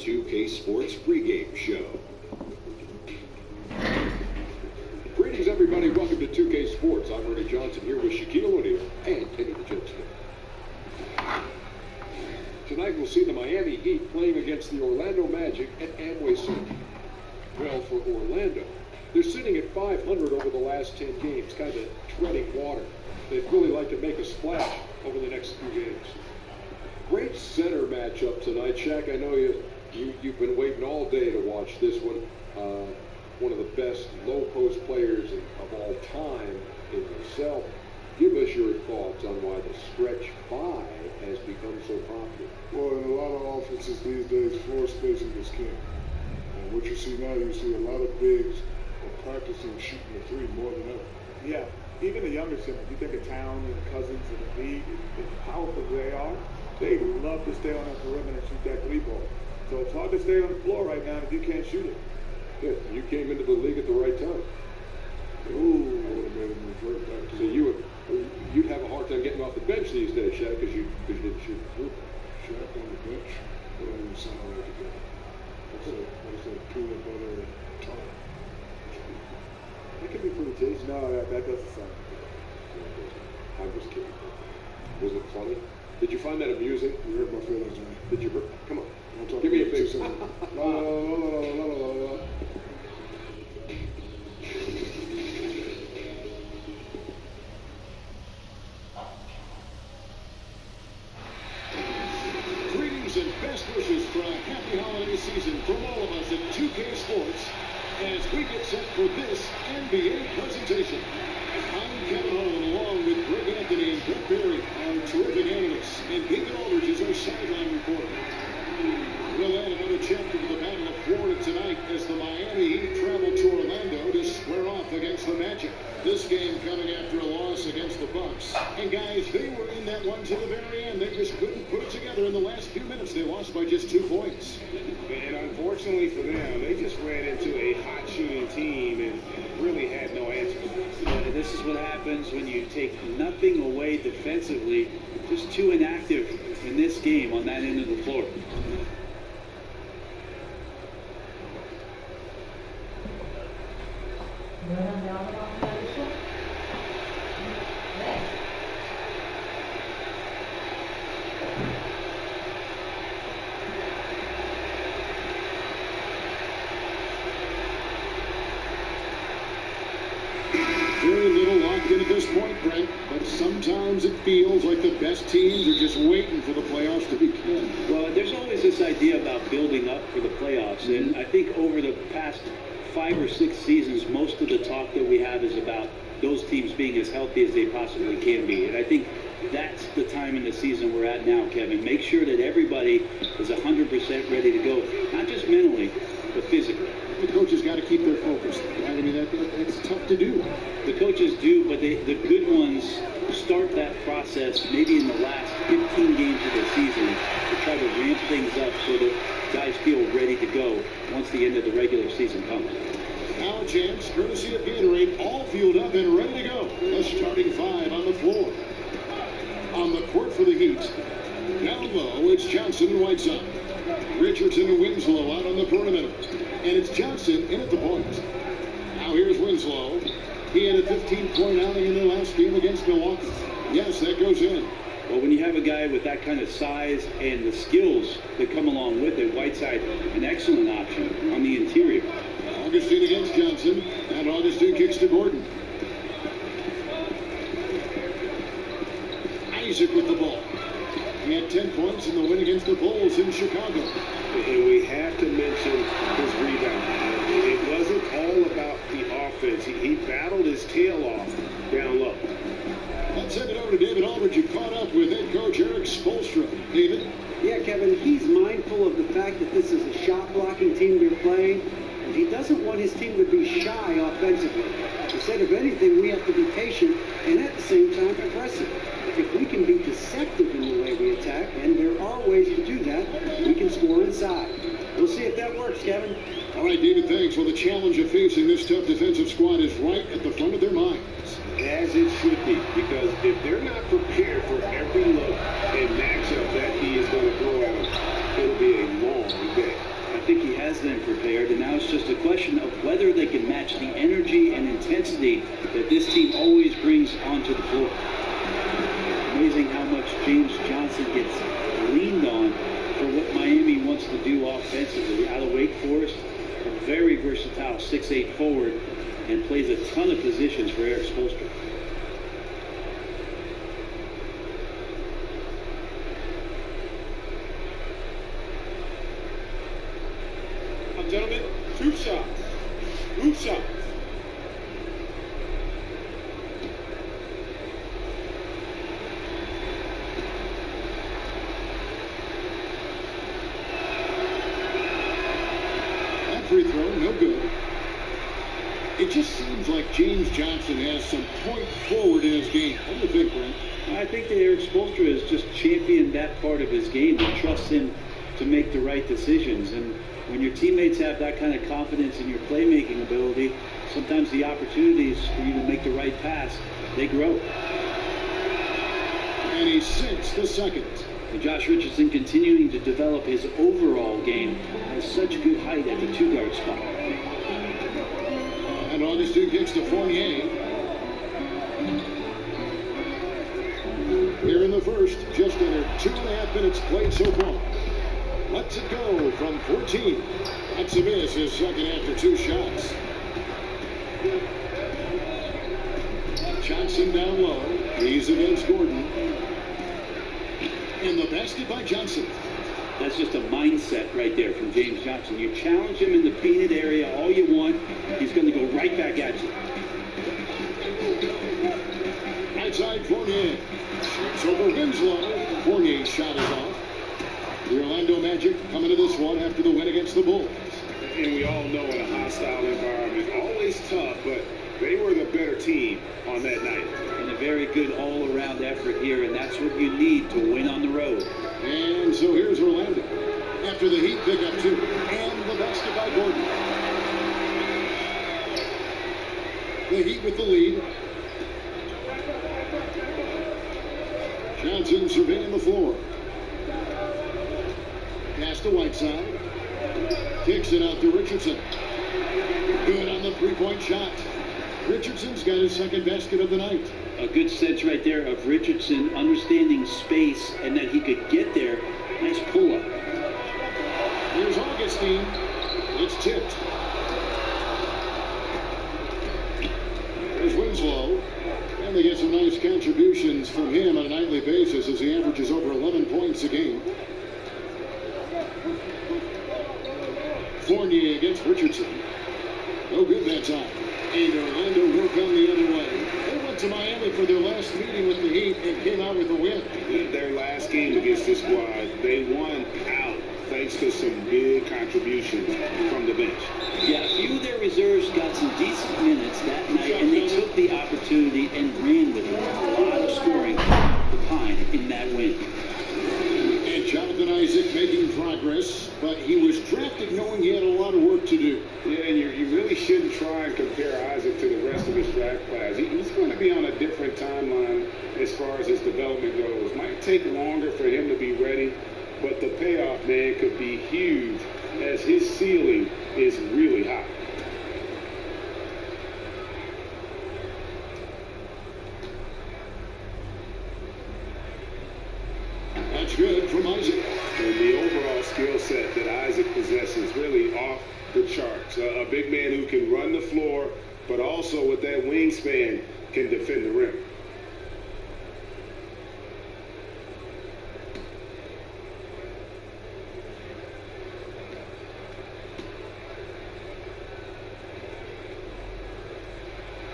2K Sports pregame show. Greetings, everybody. Welcome to 2K Sports. I'm Ernie Johnson here with Shaquille O'Neal and Kenny the Jet Smith. Tonight we'll see the Miami Heat playing against the Orlando Magic at Amway Center. Well, for Orlando, they're sitting at 500 over the last 10 games, kind of treading water. They'd really like to make a splash over the next few games. Great center matchup tonight. Shaq, I know you've been waiting all day to watch this one. One of the best low post players of all time in yourself. Give us your thoughts on why the stretch five has become so popular. Well, in a lot of offenses these days, floor spacing is king. And what you see now, you see a lot of bigs are practicing shooting the three more than ever. Yeah, even the younger centers. You think of Towns and Cousins and Embiid, as powerful as they are, they love to stay on that perimeter and shoot that three ball. So it's hard to stay on the floor right now if you can't shoot it. Yeah, you came into the league at the right time. Ooh, I would have made him revert back to So you'd have a hard time getting off the bench these days, Shaq, because you didn't shoot the three. Shaq on the bench. That doesn't even sound right to go. What's that peanut butter and tart? That could be pretty tasty. No, that doesn't sound I was kidding. Was it funny? Did you find that amusing? You hurt my feelings, man. Did you hurt? Come on. Don't talk Give me a to big too soon. La, la, la, la, la, la, la, la. Greetings and best wishes for a happy holiday season from all of us at 2K Sports as we get set for this NBA presentation. I'm Kevin Holland along with Greg Anthony and Brett Berry, our terrific analysts, and David Aldridge is our sideline reporter. We'll add another chapter to the Battle of Florida tonight as the Miami Heat travel to Orlando to square off against the Magic. This game coming after a loss against the Bucks. And guys, they were in that one to the very end. They just couldn't put it together in the last few minutes. They lost by just 2 points. And unfortunately for them, they just ran into a hot shooting team and really had no answers. Yeah, this is what happens when you take nothing away defensively. Just too inactive in this game on that end of the floor. Very little locked in at this point, Brent, but sometimes it feels like the best teams are just waiting for the playoffs to begin. Well, there's always this idea about building up for the playoffs, and I think over the past 5 or 6 seasons, most of the talk that we have is about those teams being as healthy as they possibly can be. And I think that's the time in the season we're at now, Kevin. Make sure that everybody is 100% ready to go, not just mentally, but physically. The coaches got to keep their focus. I mean, that's tough to do. The coaches do, but the good ones start that process maybe in the last 15 games of the season to try to ramp things up so that guys feel ready to go once the end of the regular season comes. Now a chance, courtesy of Gatorade, all fueled up and ready to go. The starting 5 on the floor. On the court for the Heat. Down low, it's Johnson and Whiteside. Richardson and Winslow out on the perimeter. And it's Johnson in at the point. Now here's Winslow. He had a 15-point outing in their last game against Milwaukee. Yes, that goes in. Well, when you have a guy with that kind of size and the skills that come along with it, Whiteside, an excellent option on the interior. Augustine against Johnson, and Augustine kicks to Gordon. Isaac with the ball. He had 10 points in the win against the Bulls in Chicago. And we have to mention his rebound. It wasn't all about the offense. He battled his tail off down low. Let's send it over to David Aldridge, who caught up with head coach Eric Spoelstra. David? Yeah, Kevin, he's mindful of the fact that this is a shot-blocking team they're playing, and he doesn't want his team to be shy offensively. Instead of anything, we have to be patient and at the same time aggressive. If we can be deceptive in the way we attack, and there are ways to do that, we can score inside. We'll see if that works, Kevin. All right, David, thanks. Well, the challenge of facing this tough defensive squad is right at the front of their minds. As it should be, because if they're not prepared for every look and matchup that he is going to throw at them, it'll be a long day. it's just a question of whether they can match the energy and intensity that this team always brings onto the floor. Amazing how much James Johnson gets leaned on for what Miami wants to do offensively. Out of Wake Forest, a very versatile 6'8" forward, and plays a ton of positions for Erik Spoelstra. Gentlemen, 2 shots. 2 shots. That free throw, no good. It just seems like James Johnson has some point forward in his game. What do you think, Brent? I think that Erik Spoelstra has just championed that part of his game and trusts him to make the right decisions. And when your teammates have that kind of confidence in your playmaking ability, sometimes the opportunities for you to make the right pass, they grow. And he sinks the second. And Josh Richardson continuing to develop his overall game, has such good height at the 2-guard spot. And Augustine kicks to Fournier. Here in the first, just under 2.5 minutes played so far. Lets it go from 14. That's a miss, his second after 2 shots. Johnson down low. He's against Gordon. And the basket by Johnson. That's just a mindset right there from James Johnson. You challenge him in the painted area all you want, he's going to go right back at you. Outside Fournier. Shoots over Winslow. Fournier's shot is off. The Orlando Magic coming to this one after the win against the Bulls. And we all know in a hostile environment, always tough, but they were the better team on that night. And a very good all-around effort here, and that's what you need to win on the road. And so here's Orlando. After the Heat pick up 2. And the basket by Gordon. The Heat with the lead. Johnson surveying the floor. Pass to Whiteside. Kicks it out to Richardson. Good on the 3-point shot. Richardson's got his second basket of the night. A good sense right there of Richardson understanding space and that he could get there. Nice pull-up. Here's Augustine. It's tipped. There's Winslow. And they get some nice contributions from him on a nightly basis as he averages over 11 points a game. Fournier against Richardson. No good that time. And Orlando will come the other way. They went to Miami for their last meeting with the Heat and came out with a win. Their last game against this squad, they won out thanks to some big contributions from the bench. Yeah, a few of their reserves got some decent minutes that night, and they took the opportunity and ran with it. A lot of scoring behind in that win. And Jonathan Isaac making progress, but he was drafted knowing he had a lot of work to do. Yeah, and you really shouldn't try and compare Isaac to the rest of his draft class. He's going to be on a different timeline as far as his development goes. Might take longer for him to be ready, but the payoff, man, could be huge as his ceiling is really high. That's good from Isaac. And the overall skill set that Isaac possesses really off the charts. A big man who can run the floor, but also with that wingspan can defend the rim.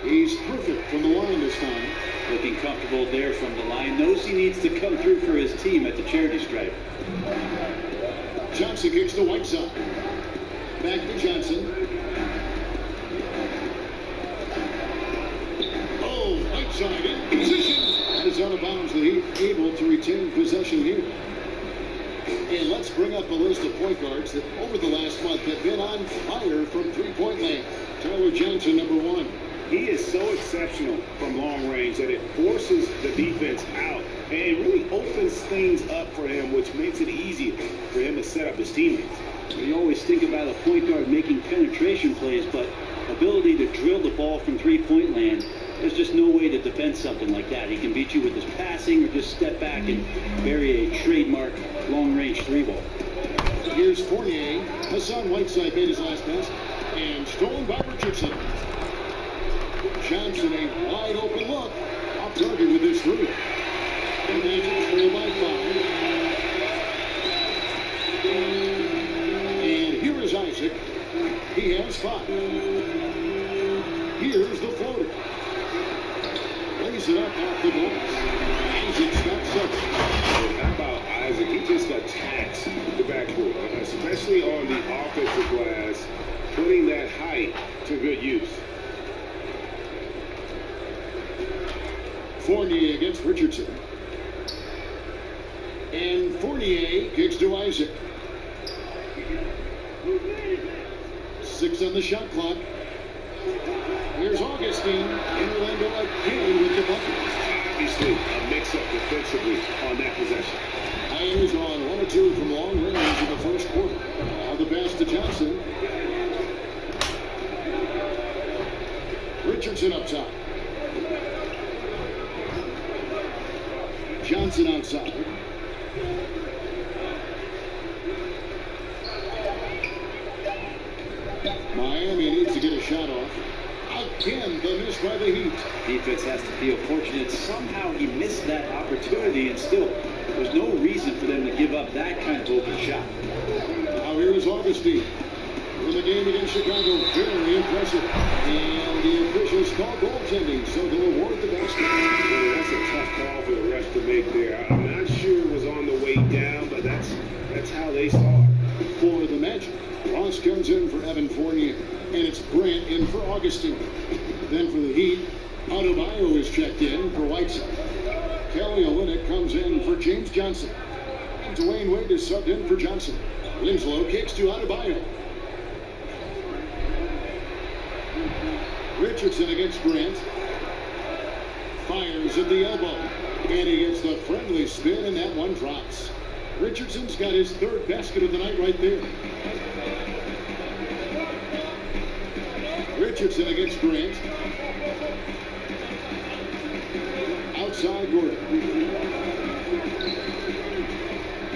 He's perfect from the line this time. Looking comfortable there from the line. Knows he needs to come through for his team at the charity stripe. Johnson kicks to Whiteside. Back to Johnson. Oh, Whiteside in position. That is out of bounds. The Heat able to retain possession here. And let's bring up a list of point guards that over the last month have been on fire from three-point land. Tyler Johnson, number 1. He is so exceptional from long range that it forces the defense out and it really opens things up for him, which makes it easier for him to set up his teammates. You always think about a point guard making penetration plays, but ability to drill the ball from three-point land, there's just no way to defend something like that. He can beat you with his passing or just step back and bury a trademark long-range three ball. Here's Fournier. Hassan Whiteside made his last pass and stolen by Richardson. Johnson, a wide open look. Off target with this three. The Magic trail by 5. And here is Isaac. He has 5. Here's the floater. Lays it up off the glass. Isaac's got 7. And how about Isaac? He just attacks the backcourt, especially on the offensive glass, putting that height to good use. Fournier against Richardson. And Fournier kicks to Isaac. 6 on the shot clock. Here's Augustine. And Orlando again with the bucket. Obviously, a mix-up defensively on that possession. Miami's on 1 or 2 from long range in the first quarter. Now the pass to Johnson. Richardson up top. Johnson outside. Miami needs to get a shot off. Again, the miss by the Heat. Defense has to feel fortunate. Somehow he missed that opportunity, and still, there's no reason for them to give up that kind of open shot. Now here's Augustine. In the game against Chicago, very impressive. And the officials call goaltending, so they'll award the basket. Well, that's a tough call for the ref to make there. I'm not sure it was on the way down, but that's how they saw it. For the Magic, Ross comes in for Evan Fournier, and it's Grant in for Augustine. Then for the Heat, Adebayo is checked in for Whiteside. Kelly Olynyk comes in for James Johnson. And Dwayne Wade is subbed in for Johnson. Winslow kicks to Adebayo. Richardson against Grant. Fires at the elbow. And he gets the friendly spin, and that one drops. Richardson's got his 3rd basket of the night right there. Richardson against Grant. Outside Gordon.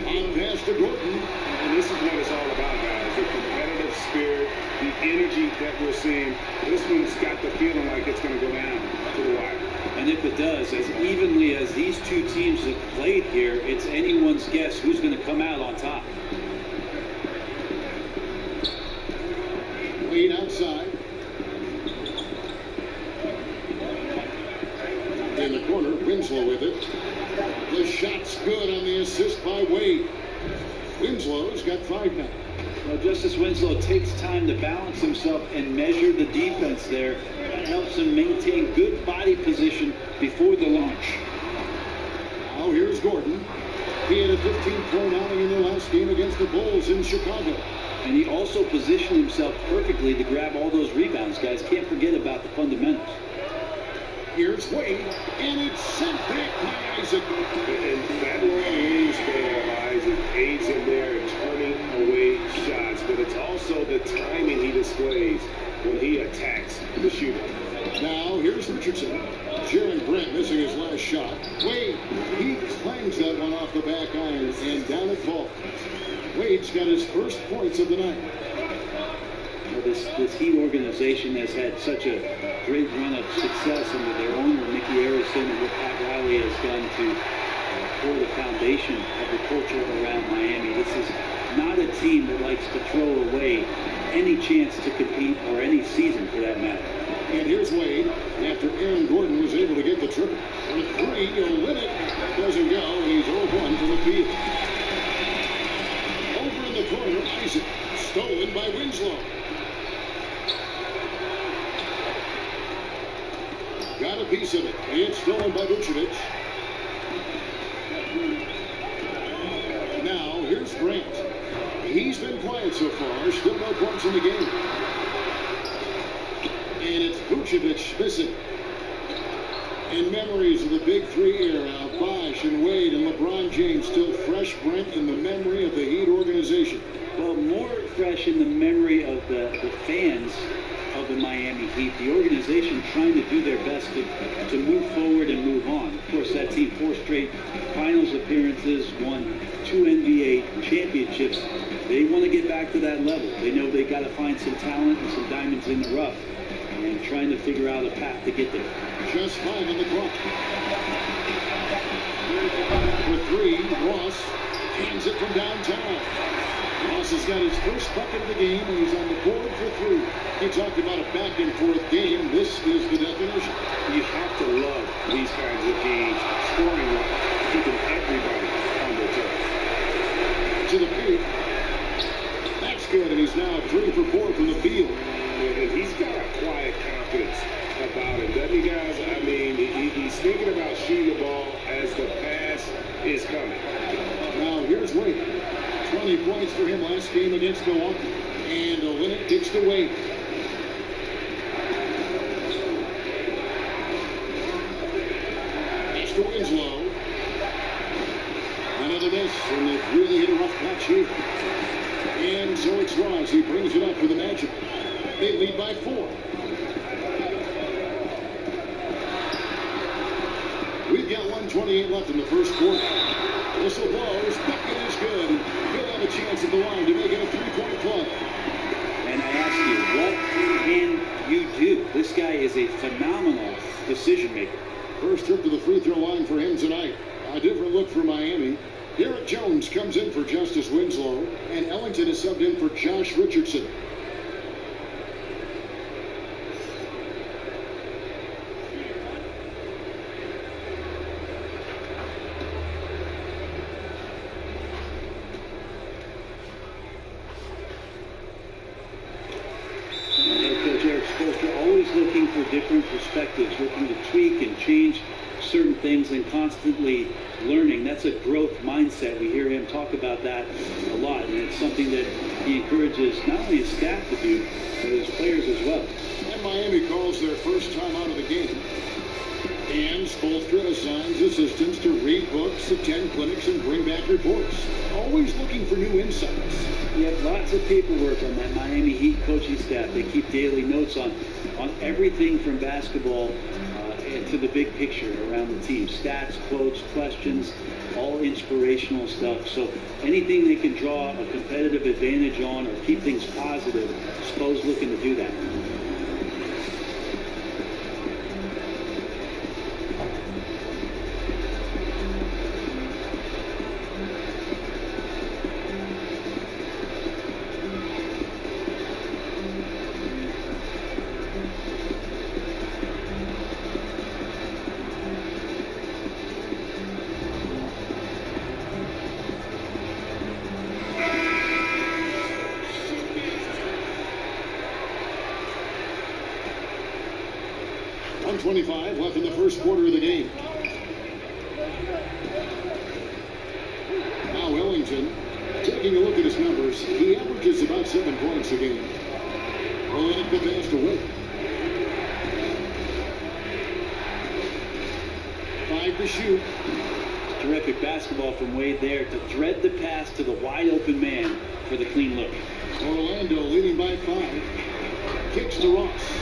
On pass to Gordon. And this is what it's all about, guys. The competitive spirit, the energy that we're seeing. This one's got the feeling like it's going to go down to the wire. And if it does, as evenly as these two teams have played here, it's anyone's guess who's going to come out on top. Wade outside. In the corner, Winslow with it. The shot's good on the assist by Wade. Winslow's got 5 now. Well, Justice Winslow takes time to balance himself and measure the defense there. That helps him maintain good body position before the launch. Now here's Gordon. He had a 15-point outing in the last game against the Bulls in Chicago. And he also positioned himself perfectly to grab all those rebounds, guys. Can't forget about the fundamentals. Here's Wade, and it's sent back by Isaac. And that long range there of Isaac aids him there in turning away shots, but it's also the timing he displays when he attacks the shooter. Now here's Richardson. Jaren Brent missing his last shot. Wade, he clangs that one off the back iron and down it falls. Wade's got his first points of the night. Well, this Heat organization has had such a great run of success under their owner, Mickey Arison, and what Pat Riley has done to pour the foundation of the culture around Miami. This is not a team that likes to throw away any chance to compete, or any season for that matter. And here's Wade after Aaron Gordon was able to get the triple. On a 3, Olynyk doesn't go, and he's 0-1 from the field. Over in the corner, Isaac, stolen by Winslow. Got a piece of it. It's stolen by Vucevic. Now, here's Grant. He's been quiet so far. Still no points in the game. And it's Vucevic missing. And memories of the Big Three era, Bosh and Wade and LeBron James, still fresh, Brent, in the memory of the Heat organization. Well, more fresh in the memory of the fans of the Miami Heat, the organization trying to do their best to move forward and move on. Of course, that team, 4 straight finals appearances, won 2 NBA championships. They want to get back to that level. They know they got to find some talent and some diamonds in the rough, and trying to figure out a path to get there. Just 5 on the clock. For 3, Ross hands it from downtown. Ross has got his first bucket of the game, and he's on the board for 3. He talked about a back-and-forth game. This is the definition. You have to love these kinds of games, scoring-wise, keeping everybody on their toes. To the paint. That's good, and he's now 3 for 4 from the field. And he's got a quiet confidence about him, doesn't he, guys? I mean, he's thinking about shooting the ball as the pass is coming. Now, here's Wade. 20 points for him last game against Milwaukee. And Olynyk kicks to Wade. Pass to Winslow. Another miss, and they've really hit a rough patch here. And so it's Ross. He brings it up for the Magic. They lead by 4. We've got 1:28 left in the first quarter. Whistle blows. Bucket is good. He'll have a chance at the line to make it a 3-point play. And I ask you, what can you do? This guy is a phenomenal decision maker. First trip to the free throw line for him tonight. A different look for Miami. Garrett Jones comes in for Justice Winslow, and Ellington is subbed in for Josh Richardson. Looking for different perspectives, looking to tweak and change certain things and constantly learning. That's a growth mindset. We hear him talk about that a lot, and it's something that he encourages not only his staff to do, but his players as well. And Miami calls their first time out of the game. And Spoelstra assigns assistants to read books, attend clinics, and bring back reports. Always looking for new insights. You have lots of paperwork on that Miami Heat coaching staff. They keep daily notes on everything from basketball to the big picture around the team. Stats, quotes, questions, all inspirational stuff. So anything they can draw a competitive advantage on or keep things positive, Spo's looking to do that. .25 left in the first quarter of the game. Now Ellington, taking a look at his numbers, he averages about 7 points a game. Olynyk the pass to Wade. 5 to shoot. Terrific basketball from Wade there to thread the pass to the wide open man for the clean look. Orlando leading by 5. Kicks to Ross.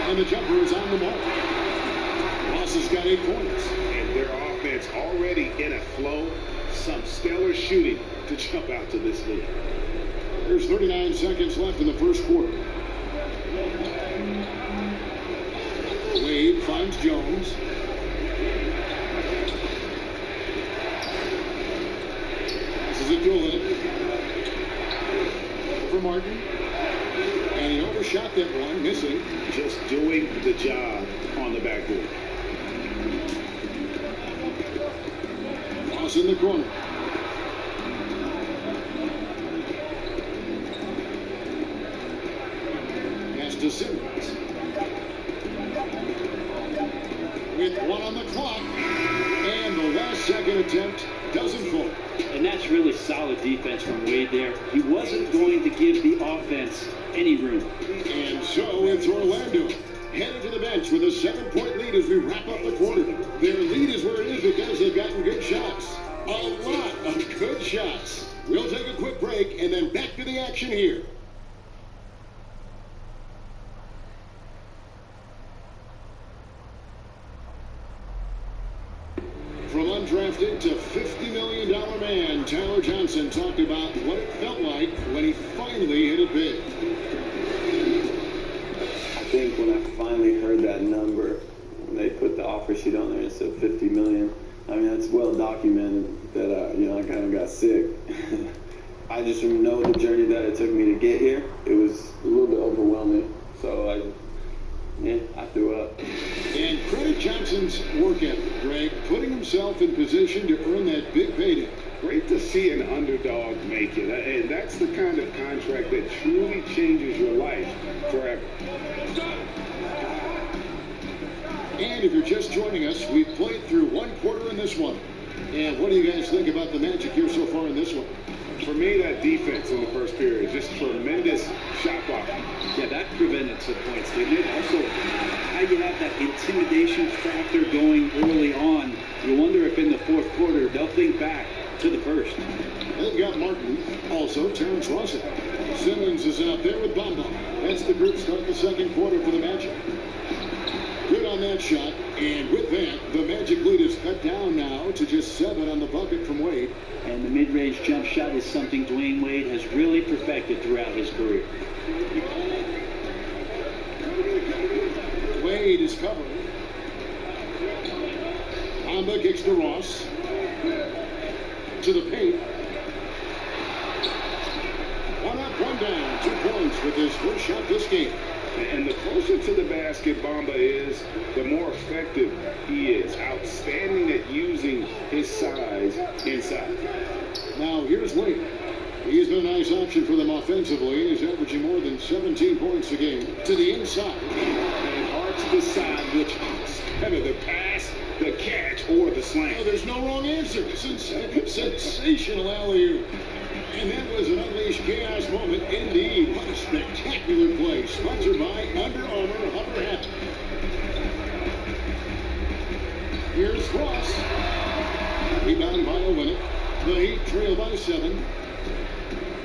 And the jumper is on the mark. Ross has got 8 points. And their offense already in a flow. Some stellar shooting to jump out to this lead. There's 39 seconds left in the first quarter. Wade finds Jones. This is a Doolin. For Martin. And he overshot that one, missing. Just doing the job on the backboard. Ross in the corner. Pass to Simmons. with 1 on the clock. And the last second attempt doesn't fall. And that's really solid defense from Wade there. He wasn't going to give the offense any room. And so it's Orlando headed to the bench with a 7-point lead as we wrap up the quarter. Their lead is where it is because they've gotten good shots. A lot of good shots. We'll take a quick break and then back to the action here. From undrafted to $50 million man, Tyler Johnson talked about what it felt like when he finally hit it big. I think when I finally heard that number, when they put the offer sheet on there and said $50 million, I mean, it's well documented that, I kind of got sick. I just know the journey that it took me to get here. It was a little bit overwhelming, so I threw up. And credit Johnson's work ethic, Greg, putting himself in position to earn that big payday. Great to see an underdog make it, and that's the kind of contract that truly changes your life forever. And if you're just joining us, we've played through one quarter in this one. And what do you guys think about the Magic here so far in this one? For me, that defense in the first period, just tremendous shot blocking. Yeah, that prevented some points, didn't it? Also, how you have that intimidation factor going early on. You wonder if in the fourth quarter they'll think back to the first. They've got Martin, also Terrence Russell. Simmons is out there with Bamba. That's the group start the second quarter for the Magic. Good on that shot, and with that, the Magic lead is cut down now to just 7 on the bucket from Wade. And the mid-range jump shot is something Dwayne Wade has really perfected throughout his career. Wade is covered. Bamba kicks to Ross. To the paint. 1 up, 1 down. 2 points with his first shot this game. And the closer to the basket Bamba is, the more effective he is. Outstanding at using his size inside. Now here's Wade. He's been a nice option for them offensively. He's averaging more than 17 points a game. To the inside. And hard to decide which is better, the pass, the catch, or the slam. Oh, there's no wrong answer. Sensational alley-oop. And that was an unleashed chaos moment indeed. What a spectacular play. Sponsored by Under Armour Hover Hat. Here's Ross. Rebound by Olynyk. The Heat trail by 7.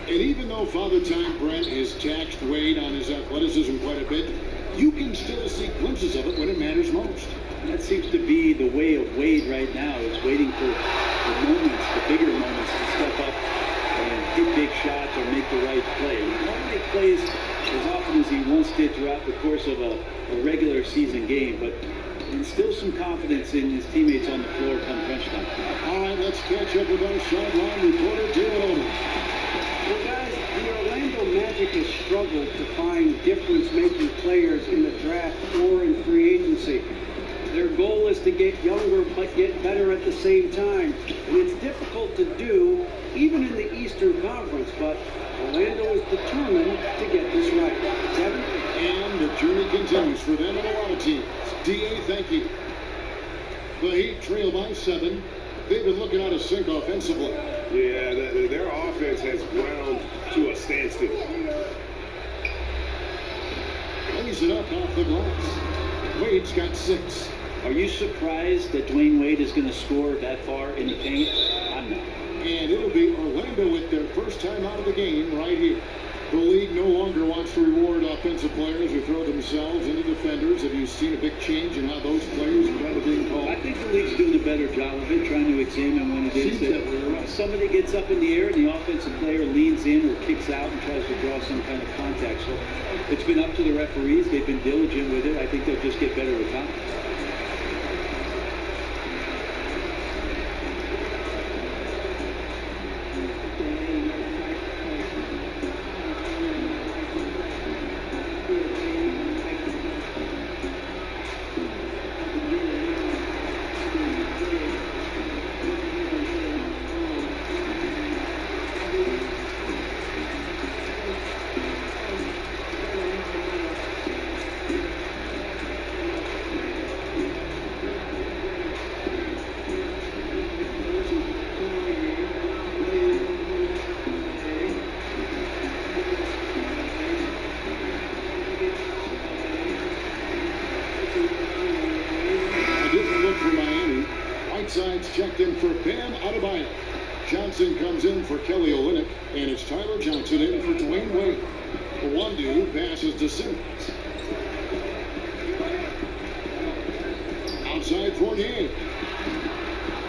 And even though Father Time Brent has taxed Wade on his athleticism quite a bit, you can still see glimpses of it when it matters most. That seems to be the way of Wade right now, is waiting for the moments, the bigger moments, to step up and hit big shots or make the right play. He won't make plays as often as he once did throughout the course of a regular season game, but instill some confidence in his teammates on the floor come crunch time. All right, let's catch up with our sideline reporter, David Oldham. Well, guys, the Orlando Magic has struggled to find difference-making players in the draft or in free agency. Their goal is to get younger but get better at the same time. And it's difficult to do, even in the Eastern Conference, but Orlando is determined to get this right. Kevin? And the journey continues for them and a lot of teams. D.A., thank you. The Heat trail by 7. They've been looking out of sync offensively. Yeah, their offense has ground to a standstill. Lays it up off the glass. Wade's got 6. Are you surprised that Dwayne Wade is going to score that far in the paint? I'm not. And it'll be Orlando with their first time out of the game right here. The league no longer wants to reward offensive players who throw themselves into defenders. Have you seen a big change in how those players are rather being called? I think the league's doing a better job of it, trying to examine when it is that somebody gets up in the air and the offensive player leans in or kicks out and tries to draw some kind of contact. So it's been up to the referees. They've been diligent with it. I think they'll just get better with time. Whiteside's checked in for Bam Adebayo. Johnson comes in for Kelly Olynyk, and it's Tyler Johnson in for Dwayne Wade. Wandu passes to Simmons. Outside Fournier.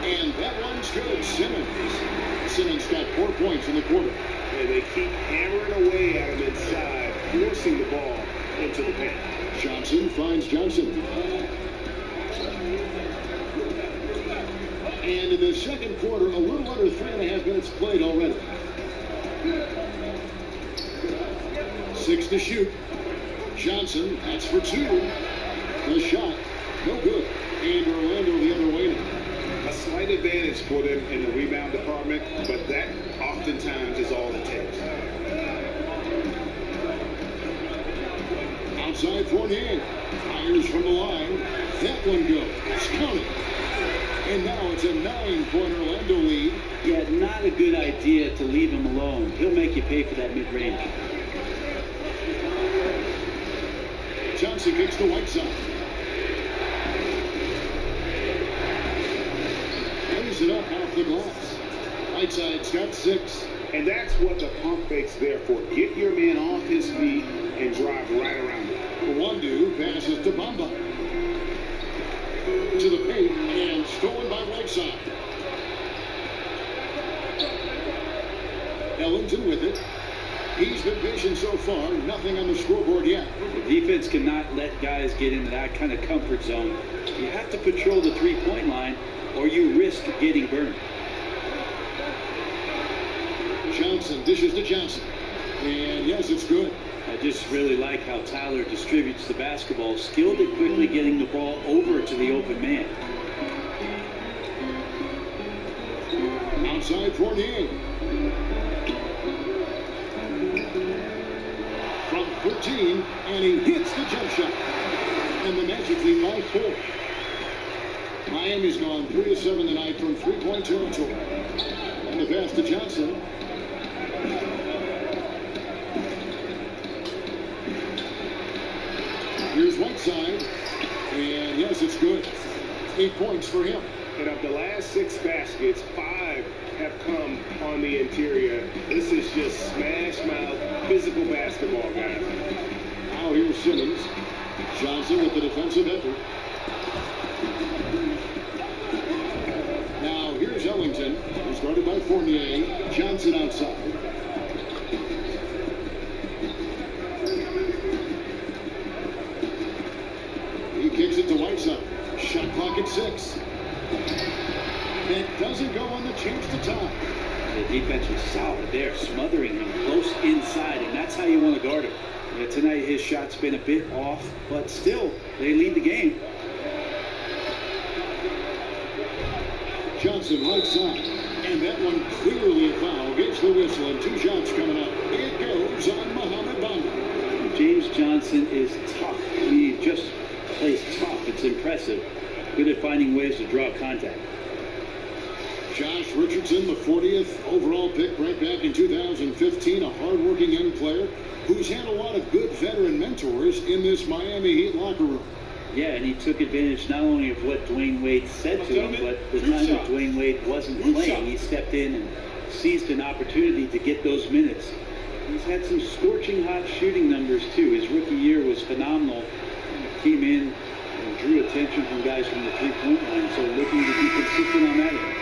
And that one's good. Simmons got 4 points in the quarter. And they keep hammering away at him inside, forcing the ball into the paint. Johnson finds Johnson. And in the second quarter, a little under 3.5 minutes played already. 6 to shoot. Johnson, that's for 2. The shot, no good. And Orlando the other way now. A slight advantage for them in the rebound department, but that oftentimes is all it takes. Outside Fournier. Fires from the line. That one goes. It's counted. And now it's a 9-point Orlando lead. Yeah, not a good idea to leave him alone. He'll make you pay for that mid-range. Johnson kicks to Whiteside. Lays it up off the glass. Whiteside's got 6. And that's what the pump fake's there for. Get your man off his feet and drive right around him. Wandu passes to Bamba. To the paint and stolen by Whiteside. Ellington with it. He's been patient so far. Nothing on the scoreboard yet. The defense cannot let guys get into that kind of comfort zone. You have to patrol the three-point line or you risk getting burned. Johnson dishes to Johnson. And yes, it's good. I just really like how Tyler distributes the basketball, skilled at quickly getting the ball over to the open man. Outside Fournier. From 13, and he hits the jump shot. And the Magic lead by 4. Miami's gone 3 of 7 tonight from three-point territory. And the pass to Johnson. Here's Whiteside, and yes, it's good. 8 points for him. And of the last 6 baskets, 5 have come on the interior. This is just smash mouth, physical basketball, guys. Now here's Simmons. Johnson with the defensive effort. Now here's Ellington, who's guarded by Fournier. Johnson outside. Kicks it to Whiteside. Shot clock at 6. That doesn't go on the change to tie. The defense was solid there, smothering him close inside, and that's how you want to guard him. Yeah, tonight his shot's been a bit off, but still, they lead the game. Johnson right side. And that one clearly a foul. Gets the whistle, and 2 shots coming up. It goes on Mohamed Bamba. James Johnson is tough. He just plays tough. It's impressive. Good at finding ways to draw contact. Josh Richardson, the 40th overall pick right back in 2015, a hard-working young player who's had a lot of good veteran mentors in this Miami Heat locker room. Yeah, and he took advantage not only of what Dwayne Wade said to him, but the time that Dwayne Wade wasn't playing, he stepped in and seized an opportunity to get those minutes. He's had some scorching hot shooting numbers, too. His rookie year was phenomenal. He came in and drew attention from guys from the three-point line, so looking to be consistent on that end.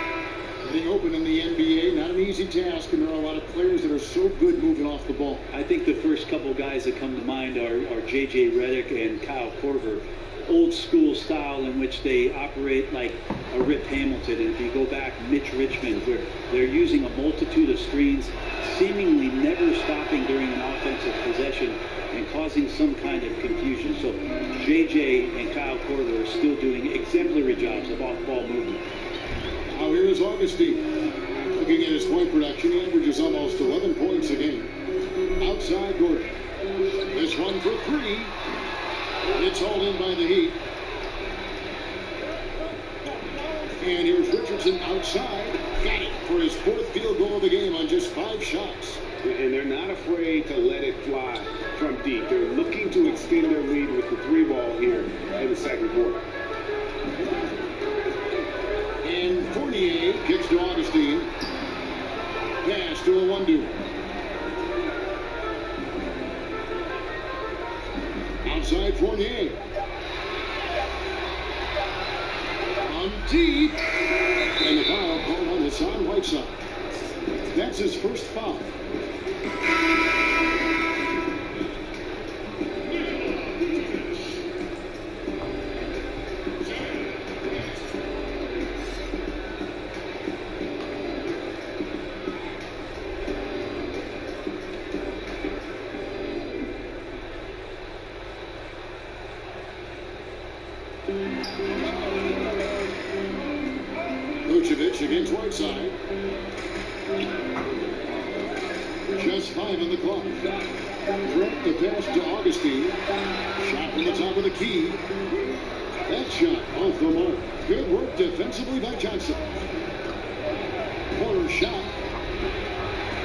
Getting open in the NBA, not an easy task, and there are a lot of players that are so good moving off the ball. I think the first couple guys that come to mind are J.J. Redick and Kyle Korver. Old school style in which they operate like a Rip Hamilton. And if you go back, Mitch Richmond, where they're using a multitude of screens, seemingly never stopping during an offensive possession and causing some kind of confusion. So J.J. and Kyle Korver are still doing exemplary jobs of off-ball movement. Now here is Augustine. Looking at his point production, he averages almost 11 points a game. Outside Gordon. This one for 3. It's hauled in by the Heat. And here's Richardson outside. Got it for his 4th field goal of the game on just 5 shots. And they're not afraid to let it fly from deep. They're looking to extend their lead with the 3 ball here in the second quarter. And to Augustine. Pass to Awundu. Outside Fournier. On deep. And the foul called on Hassan Whiteside. That's his first foul. Vucevic against Whiteside. Just 5 on the clock. Brent the pass to Augustine. Shot from the top of the key. That shot off the mark. Good work defensively by Johnson. Corner shot.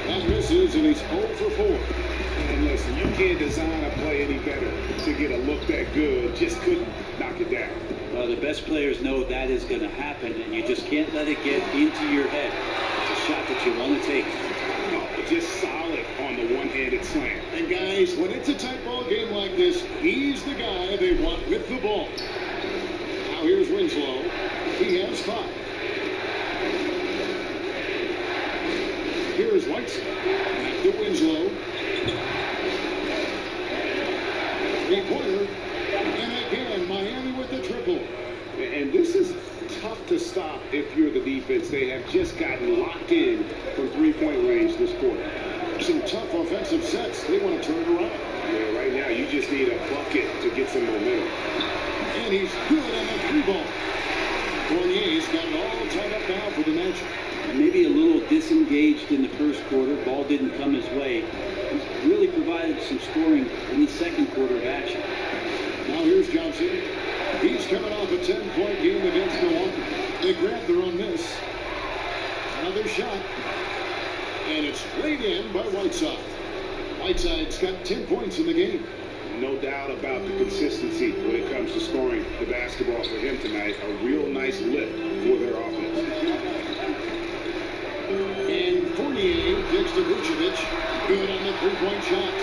That misses, and he's 0 for 4. And listen, you can't design a play any better to get a look that good. Just couldn't knock it down. Well, the best players know that is going to happen, and you just can't let it get into your head. It's a shot that you want to take. No, just solid on the one-handed slam. And guys, when it's a tight ball game like this, he's the guy they want with the ball. Now here's Winslow. He has 5. Here's Whiteside. Back to Winslow. Three-pointer. And again, Miami with the triple. And this is tough to stop if you're the defense. They have just gotten locked in from three-point range this quarter. Some tough offensive sets. They want to turn it around. Yeah, right now you just need a bucket to get some momentum. And he's good on the 3-ball. Fournier's got it all tied up now for the Magic. Maybe a little disengaged in the first quarter. Ball didn't come his way. He's really provided some scoring in the second quarter of action. Now here's Johnson. He's coming off a 10-point game against Milwaukee. They grab their own miss. Another shot. And it's laid in by Whiteside. Whiteside's got 10 points in the game. No doubt about the consistency when it comes to scoring the basketball for him tonight. A real nice lift for their offense. And Fournier kicks to Vucevic. Good on the 3-point shot.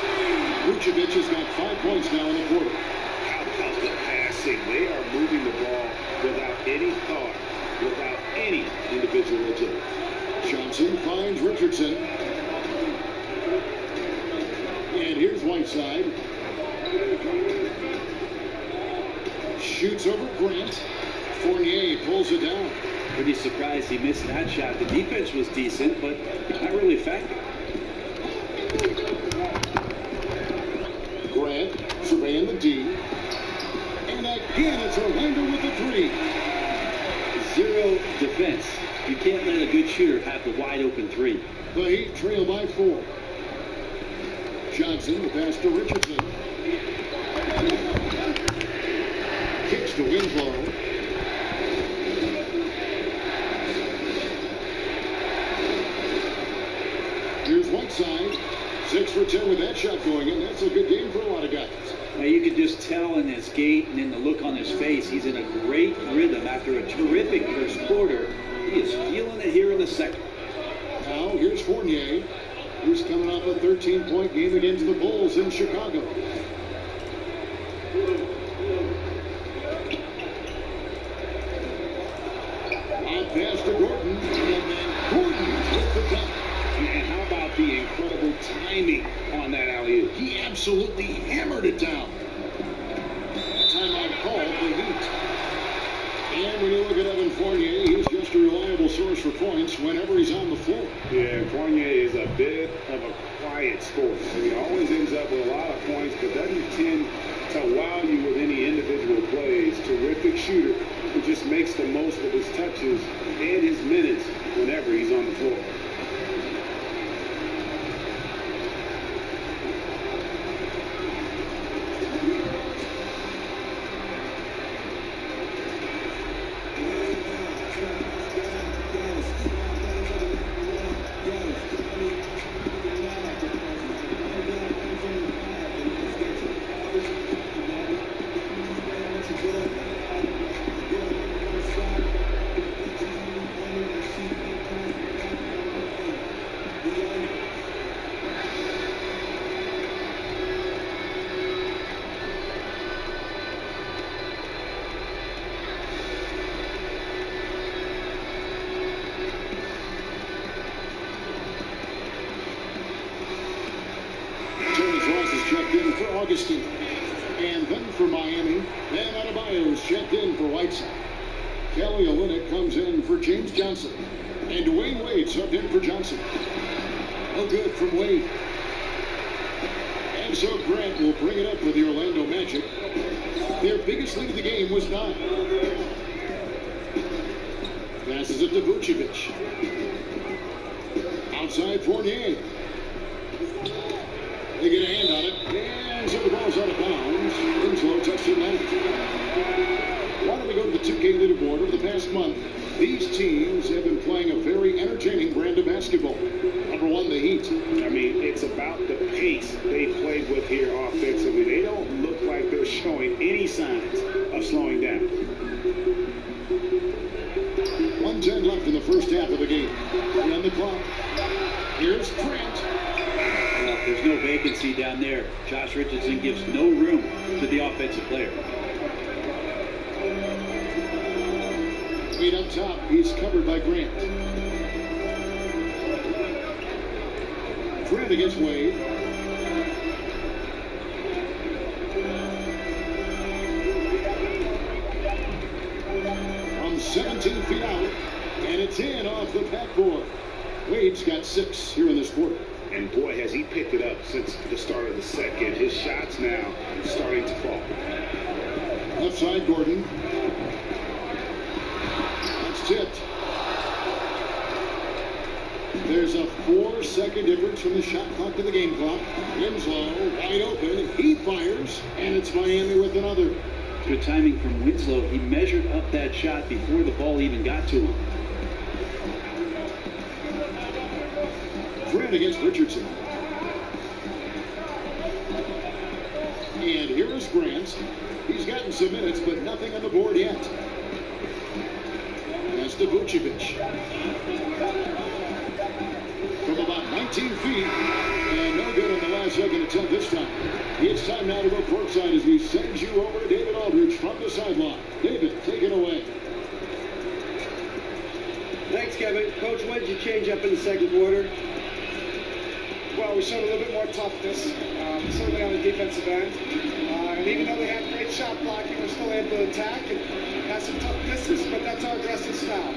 Vucevic has got 5 points now in the quarter. How about the passing? They are moving the ball without any thought, without any individual agility. Johnson finds Richardson. And here's Whiteside. Shoots over Grant. Fournier pulls it down. Pretty surprised he missed that shot. The defense was decent, but not really effective. Grant surveying the D. And again, it's Orlando with the 3. 0 defense. You can't let a good shooter have the wide open 3. The Heat trail by 4. Johnson, the pass to Richardson. Kicks to Winslow. Here's Whiteside. 6 for 10 with that shot going in. That's a good game for a lot of guys. Now you could just tell in his gait and in the look on his face, he's in a great rhythm after a terrific first quarter. He is feeling it here in the second. Now here's Fournier, who's coming off a 13-point game against the Bulls in Chicago. Out pass to Gordon, and then Gordon with the dunk. And how about the incredible timing on that alley-oop? He absolutely hammered it down. Timeout call for the Heat. And when you look at Evan Fournier, he's just a reliable source for points whenever he's on the floor. Yeah, Fournier is a bit of a quiet scorer. He always ends up with a lot of points, but doesn't tend to wow you with any individual plays. Terrific shooter who just makes the most of his touches and his minutes whenever he's on the floor. Augustine. And then for Miami, Bam Adebayo is checked in for Whiteside. Kelly Olynyk comes in for James Johnson. And Dwayne Wade subbed in for Johnson. No good from Wade. And so Grant will bring it up for the Orlando Magic. Their biggest lead of the game was 9. Passes it to Vucevic. Outside Fournier. They get a hand on it. And so the ball's out of bounds. Winslow touched it left. Why don't we go to the 2K leaderboard? Over the past month, these teams have been playing a very entertaining brand of basketball. Number 1, the Heat. I mean, it's about the pace they played with here offensively. They don't look like they're showing any signs of slowing down. 1:10 left in the first half of the game. On the clock. Here's Grant. There's no vacancy down there. Josh Richardson gives no room to the offensive player. Wade up top. He's covered by Grant. Grant against Wade. From 17 feet out. And it's in off the backboard. Wade's got 6 here in this quarter. And boy, has he picked it up since the start of the second. His shots now starting to fall. Left side, Gordon. That's tipped. There's a 4-second difference from the shot clock to the game clock. Winslow wide open. He fires, and it's Miami with another. Good timing from Winslow. He measured up that shot before the ball even got to him. Grant against Richardson. And here is Grant. He's gotten some minutes, but nothing on the board yet. That's to Vucevic. From about 19 feet. And no good on the last second attempt this time. It's time now to go courtside as we send you over to David Aldridge from the sideline. David, take it away. Thanks, Kevin. Coach, what did you change up in the second quarter? Well, we showed a little bit more toughness, certainly on the defensive end. And even though they had great shot blocking, we're still able to attack and have some tough misses, but that's our aggressive style.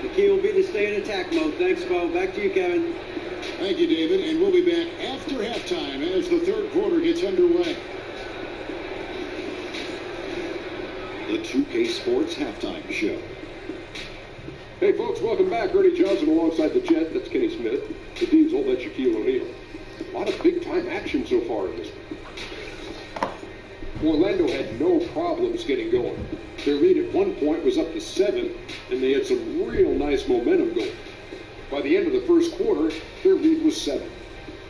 The key will be to stay in attack mode. Thanks, Bo. Back to you, Kevin. Thank you, David. And we'll be back after halftime as the third quarter gets underway. The 2K Sports Halftime Show. Hey, folks, welcome back. Ernie Johnson alongside the Jet. That's Kenny Smith. The Diesel, that's Shaquille O'Neal. A lot of big-time action so far in this one. Orlando had no problems getting going. Their lead at one point was up to 7, and they had some real nice momentum going. By the end of the first quarter, their lead was 7.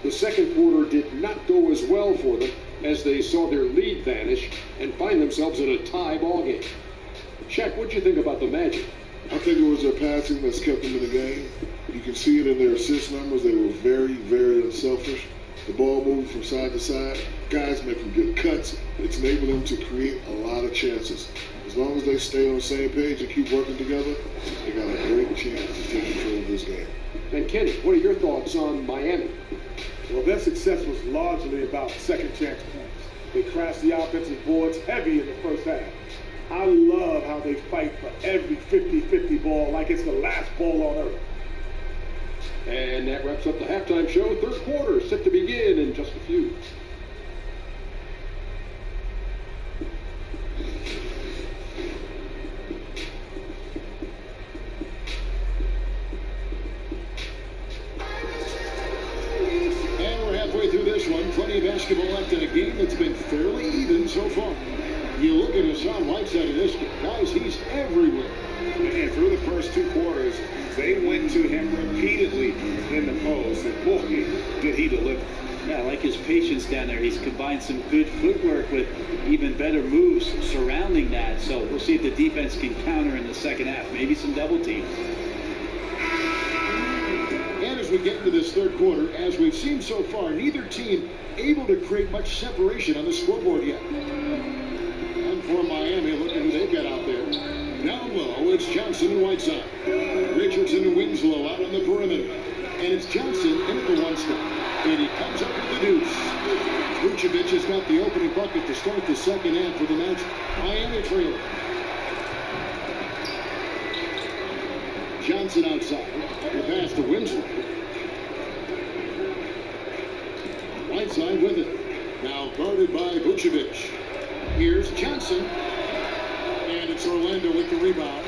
The second quarter did not go as well for them as they saw their lead vanish and find themselves in a tie ball game. Shaq, what'd you think about the Magic? I think it was their passing that's kept them in the game. You can see it in their assist numbers. They were very, very unselfish. The ball moved from side to side. Guys making good cuts. It's enabled them to create a lot of chances. As long as they stay on the same page and keep working together, they got a great chance to take control of this game. And Kenny, what are your thoughts on Miami? Well, their success was largely about second chance points. They crashed the offensive boards heavy in the first half. I love how they fight for every 50-50 ball like it's the last ball on earth. And that wraps up the halftime show. Third quarter set to begin in just a few. And we're halfway through this one. Plenty of basketball left in a game that's been fairly even so far. You look at Hassan Whiteside in this game. Guys, he's everywhere. And through the first 2 quarters, they went to him repeatedly in the post, and boy, did he deliver. Yeah, I like his patience down there. He's combined some good footwork with even better moves surrounding that. So we'll see if the defense can counter in the second half. Maybe some double teams. And as we get into this third quarter, as we've seen so far, neither team able to create much separation on the scoreboard yet. And for Miami, look at who they've got out there. Down low, it's Johnson and Whiteside. Richardson and Winslow out on the perimeter. And it's Johnson in at the 1 spot. And he comes up with the deuce. Vucevic has got the opening bucket to start the second half for the Magic. Miami trailer. Johnson outside. The pass to Winslow. Whiteside with it. Now guarded by Vucevic. Here's Johnson. And it's Orlando with the rebound.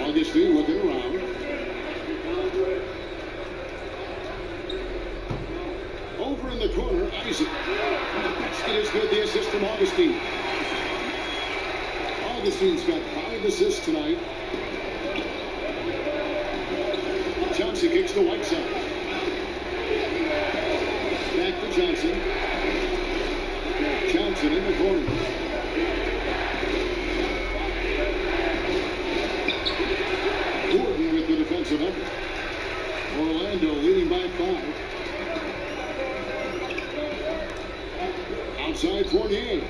Augustine looking around. Over in the corner, Isaac. The basket is good. The assist from Augustine. Augustine's got 5 assists tonight. Johnson kicks to Whiteside. Back to Johnson. Johnson in the corner. Gordon with the defensive effort. Orlando leading by 5. Outside Fournier.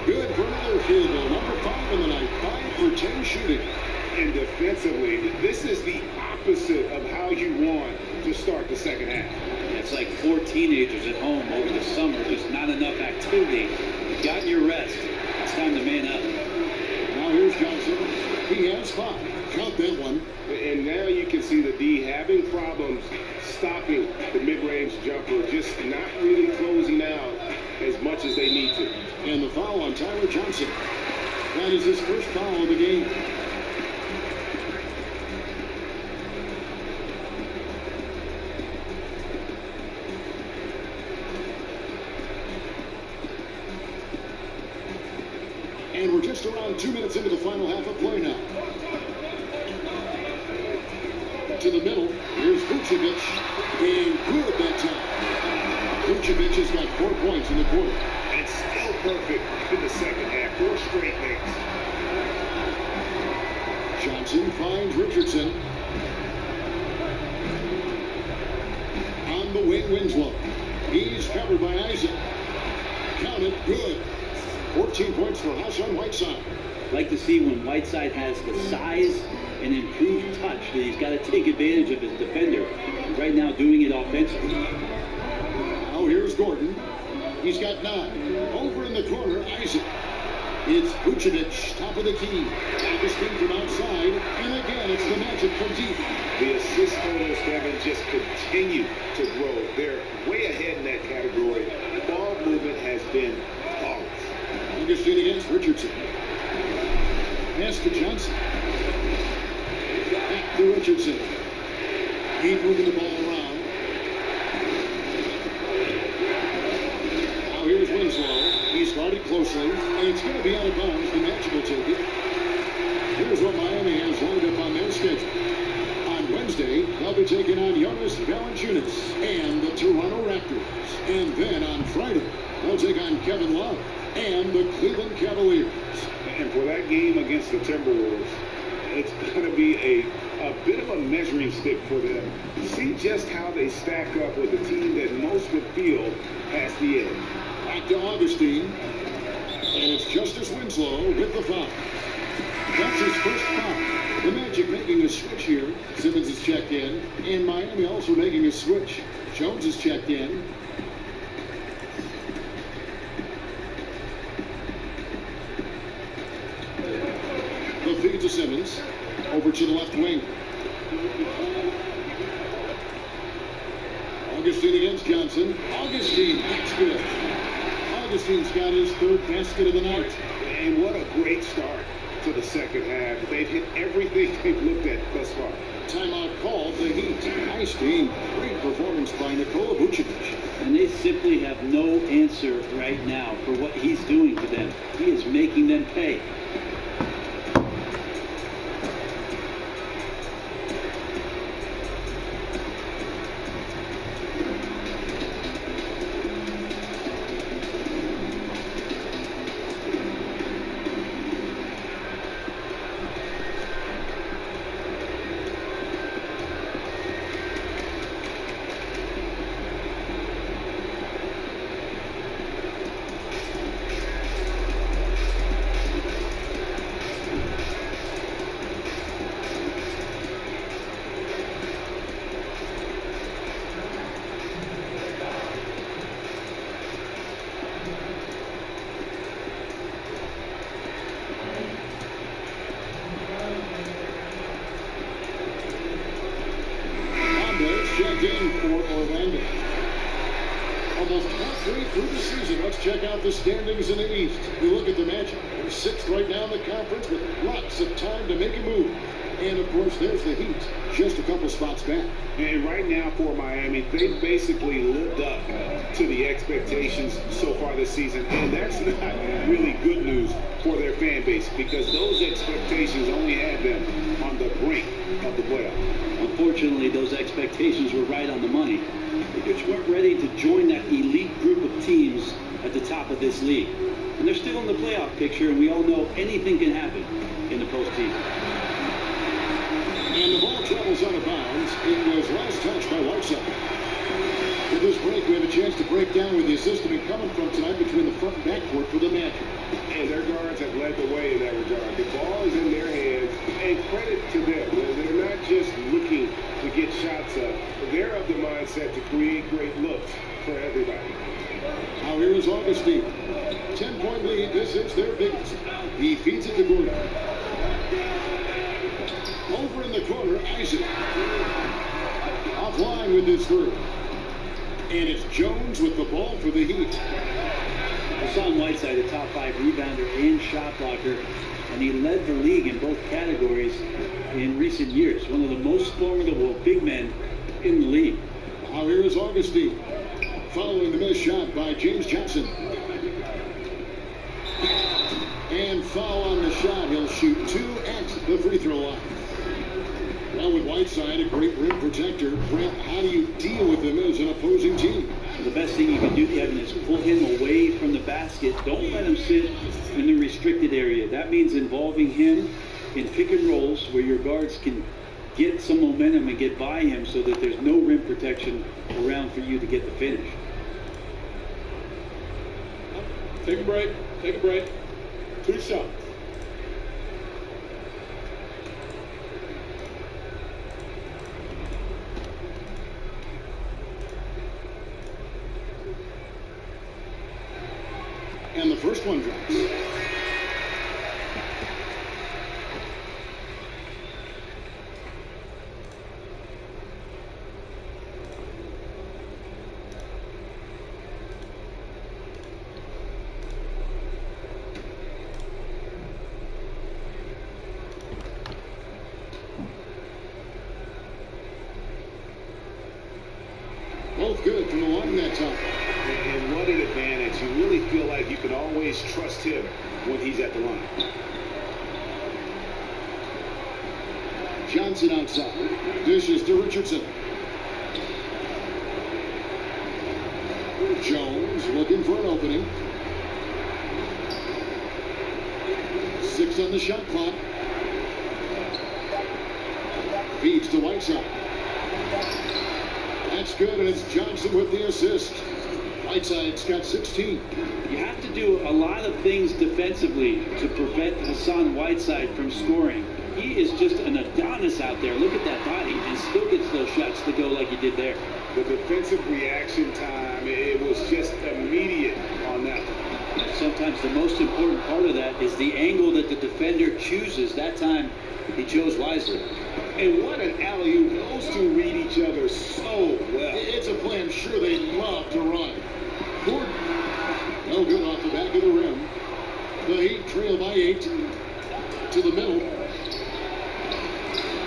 Good for another field goal. Number 5 in the night. 5 for 10 shooting. And defensively, this is the opposite of how you want to start the second half. It's like 4 teenagers at home over the summer. Just not enough activity. You've gotten your rest. It's time to man up. Now here's Johnson. He has 5. Count that one. And now you can see the D having problems stopping the mid-range jumper, just not really closing out as much as they need to. And the foul on Tyler Johnson. That is his first foul of the game. And we're just around 2 minutes into the final half of play now. To the middle, here's Vucevic, and good that time. Vucevic has got 4 points in the quarter. And still perfect in the second half. 4 straight makes. Johnson finds Richardson. On the wing, Winslow. He's covered by Isaac. Count it, good. 14 points for Hassan Whiteside. Like to see when Whiteside has the size and improved touch that he's got to take advantage of his defender. Right now doing it offensively. Now here's Gordon. He's got 9. Over in the corner, Isaac. It's Vucevic, top of the key. Augustine from outside. And again, it's the Magic from deep. The assist totals, Kevin, just continue to grow. They're way ahead in that category. Ball movement has been flawless. Augustine against Richardson. Pass to Johnson. Back to Richardson. Keep moving the ball around. Now here's Winslow. He's guarded closely, and it's going to be out of bounds. The Magic will take it. Here's what Miami has lined up on their schedule. On Wednesday, they'll be taking on Jonas Valanciunas and the Toronto Raptors. And then on Friday, they'll take on Kevin Love and the Cleveland Cavaliers. And for that game against the Timberwolves, it's going to be a bit of a measuring stick for them. See just how they stack up with a team that most would feel has the edge. Back to Augustine. And it's Justice Winslow with the foul. That's his first foul. The Magic making a switch here. Simmons is checked in. And Miami also making a switch. Jones is checked in. The feed to Simmons. Over to the left wing. Augustine against Johnson. Augustine, that's good. Augustine's got his 3rd basket of the night. And what a great start to the second half. They've hit everything they've looked at thus far. Timeout called the Heat. Nice game. Great performance by Nikola Vucevic. And they simply have no answer right now for what he's doing to them. He is making them pay. again for Orlando. Almost halfway through the season, let's check out the standings in the East. We look at the Magic. They're sixth right now in the conference with lots of time to make a move. And, of course, there's the Heat, just a couple spots back. And right now for Miami, they've basically lived up to the expectations so far this season. And that's not really good news for their fan base because those expectations only had them on the brink of the playoffs. Unfortunately, those expectations were right on the money because you weren't ready to join that elite group of teams at the top of this league. And they're still in the playoff picture, and we all know anything can happen in the postseason. And the ball travels out of bounds. It was last touched by Whiteside. With this break, we have a chance to break down where the assist will be coming from tonight between the front and backcourt for the Magic. And their guards have led the way in that regard. The ball is in their hands, and credit to them. They're not just looking to get shots up. They're of the mindset to create great looks for everybody. Now here is Augustine. 10-point lead. This is their biggest. He feeds it to Gordon. Over in the corner, Isaac. Offline with his third. And it's Jones with the ball for the Heat. Hassan Whiteside, a top 5 rebounder and shot blocker, and he led the league in both categories in recent years. One of the most formidable big men in the league. Now here is Augustine. Following the missed shot by James Johnson. And foul on the shot. He'll shoot 2 at the free throw line. Now with Whiteside, a great rim protector. Brent, how do you deal with him as an opposing team? The best thing you can do, Kevin, is pull him away from the basket. Don't let him sit in the restricted area. That means involving him in pick and rolls where your guards can get some momentum and get by him so that there's no rim protection around for you to get the finish. Take a break. Take a break. 2 shots. And the first one drops. Both good from the line that time. And what an advantage. You really feel like you can always trust him when he's at the line. Johnson outside. Dishes to Richardson. Jones looking for an opening. 6 on the shot clock. Feeds to Whiteside. That's good, and it's Johnson with the assist. Whiteside's got 16. You have to do a lot of things defensively to prevent Hassan Whiteside from scoring. He is just an Adonis out there. Look at that body, and still gets those shots to go like he did there. The defensive reaction time, it was just immediate on that one. Sometimes the most important part of that is the angle that the defender chooses. That time, he chose wisely. And what an alley-oop. Those two read each other so well. It's a play I'm sure they love to run. Gordon, no good off the back of the rim. The Heat trail by 8 to the middle.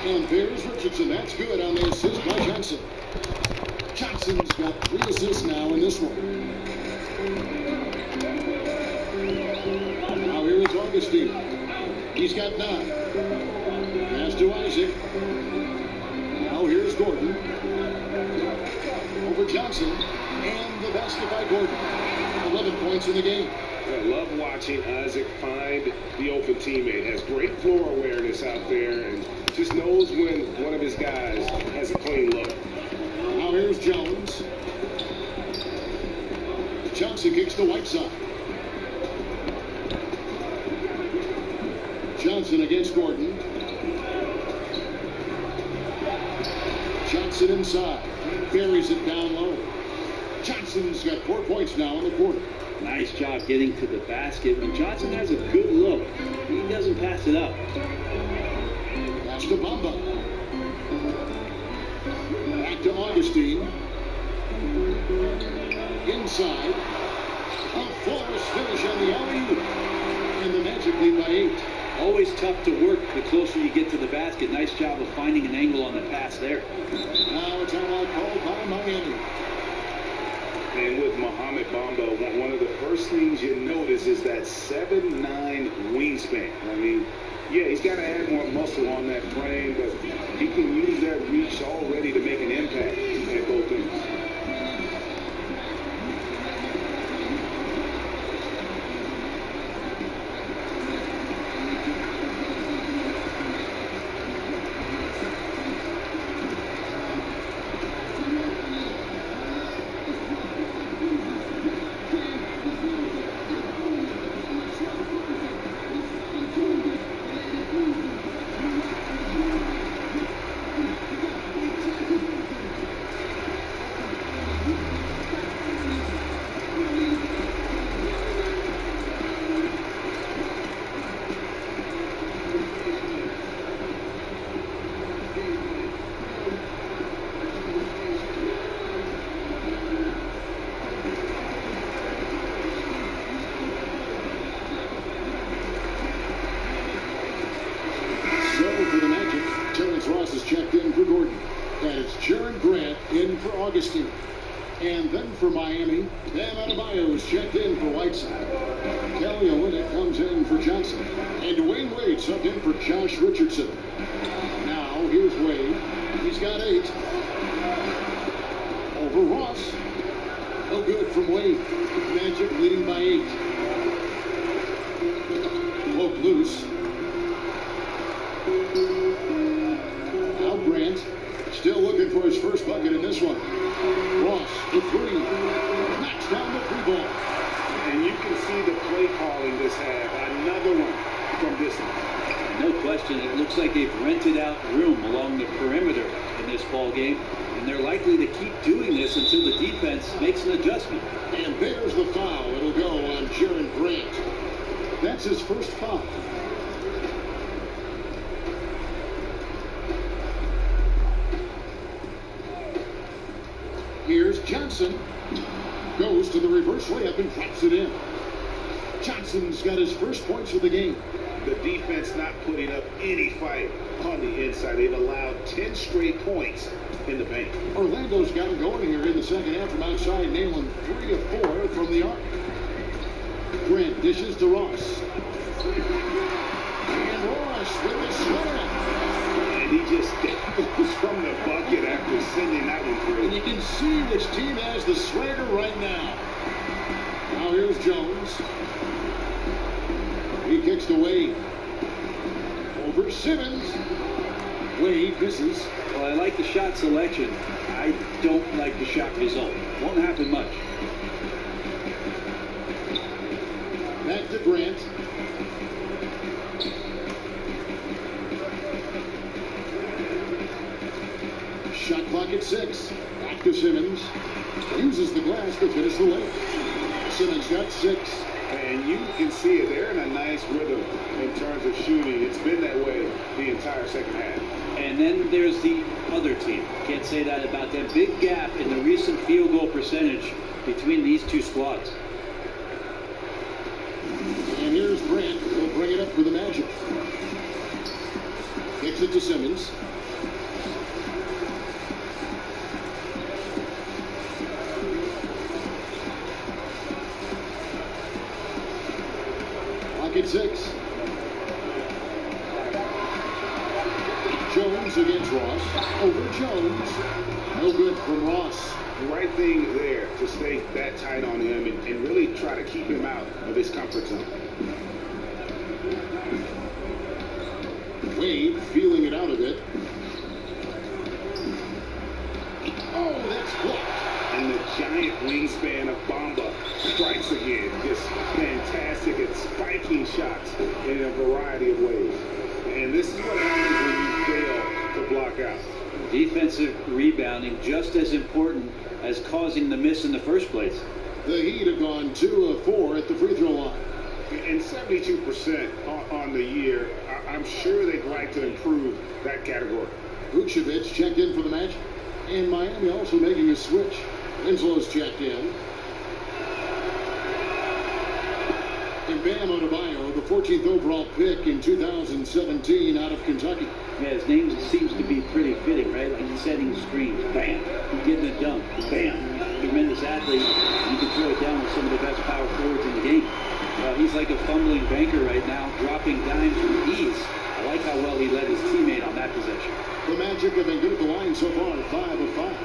And there's Richardson. That's good on the assist by Johnson. Johnson's got 3 assists now in this one. Now here is Augustine. He's got 9. Pass to Isaac. Now here's Gordon. Over Johnson. And the basket by Gordon. 11 points in the game. I love watching Isaac find the open teammate. Has great floor awareness out there and just knows when one of his guys has a clean look. Now here's Jones. Johnson kicks to Whiteside. Johnson against Gordon. Johnson inside. Buries it down low. Johnson's got 4 points now in the quarter. Nice job getting to the basket. When Johnson has a good look, he doesn't pass it up. Pass to Bamba. Back to Augustine. Inside. A flawless finish on the alley-oop. And the Magic lead by 8. Always tough to work the closer you get to the basket. Nice job of finding an angle on the pass there. Now a timeout called by Miami. And with Mohamed Bamba, one of the first things you notice is that 7'9" wingspan. I mean, yeah, he's got to add more muscle on that frame, but he can use that reach already to make an impact at both ends. Augustine. And then for Miami, Bam Adebayo is checked in for Whiteside. Kelly Olynyk comes in for Johnson. And Dwayne Wade subbed in for Josh Richardson. Now, here's Wade. He's got 8. Over Ross. No good from Wade. Magic leading by 8. Poke loose. Now Grant. Still looking for his first bucket in this one. Ross, the 3. Knocks down the 3 ball. And you can see the play calling this half. Another one from this one. No question. It looks like they've rented out room along the perimeter in this ball game. And they're likely to keep doing this until the defense makes an adjustment. And there's the foul. It'll go on Jaren Grant. That's his first foul. Here's Johnson. Goes to the reverse layup and drops it in. Johnson's got his first points of the game. The defense not putting up any fight on the inside. They've allowed 10 straight points in the paint. Orlando's got it going here in the second half from outside, nailing 3 of 4 from the arc. Grant dishes to Ross. And Ross with the slam. And he just goes from the bucket after sending that one through. And you can see which team has the swagger right now. Now here's Jones. He kicks to Wade. Over Simmons. Wade misses. Well, I like the shot selection. I don't like the shot result. Won't happen much. Back to Grant. Shot clock at 6. Back to Simmons. Uses the glass to finish the layup. Simmons got 6. And you can see it. They're in a nice rhythm in terms of shooting. It's been that way the entire second half. And then there's the other team. Can't say that about them. Big gap in the recent field goal percentage between these two squads. And here's Grant. He'll bring it up for the Magic. Kicks it to Simmons. At 6. Jones against Ross. Over Jones. No good from Ross. The right thing there to stay that tight on him and really try to keep him out of his comfort zone. Wade feeling it out a bit. Oh, that's blocked. And the giant wingspan of Bamba strikes again. Just fantastic at spiking shots in a variety of ways. And this is what happens when you fail to block out. Defensive rebounding just as important as causing the miss in the first place. The Heat have gone 2 of 4 at the free throw line. And 72% on the year. I'm sure they'd like to improve that category. Vucevic checked in for the match. And Miami also making a switch. Winslow's checked in. And Bam Adebayo, the 14th overall pick in 2017 out of Kentucky. Yeah, his name seems to be pretty fitting, right? Like setting screens, bam, getting a dunk, bam. Tremendous athlete. You can throw it down with some of the best power forwards in the game. He's like a fumbling banker right now, dropping dimes with ease. I like how well he led his teammate on that possession. The Magic have been good at the line so far, 5 of 5.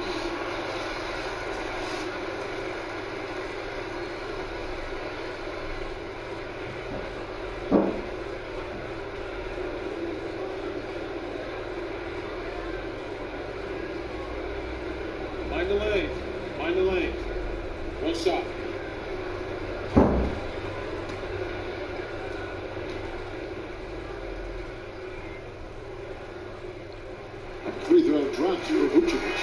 Mind the lane. Mind the lane. One shot. Free throw drops for Vucevic.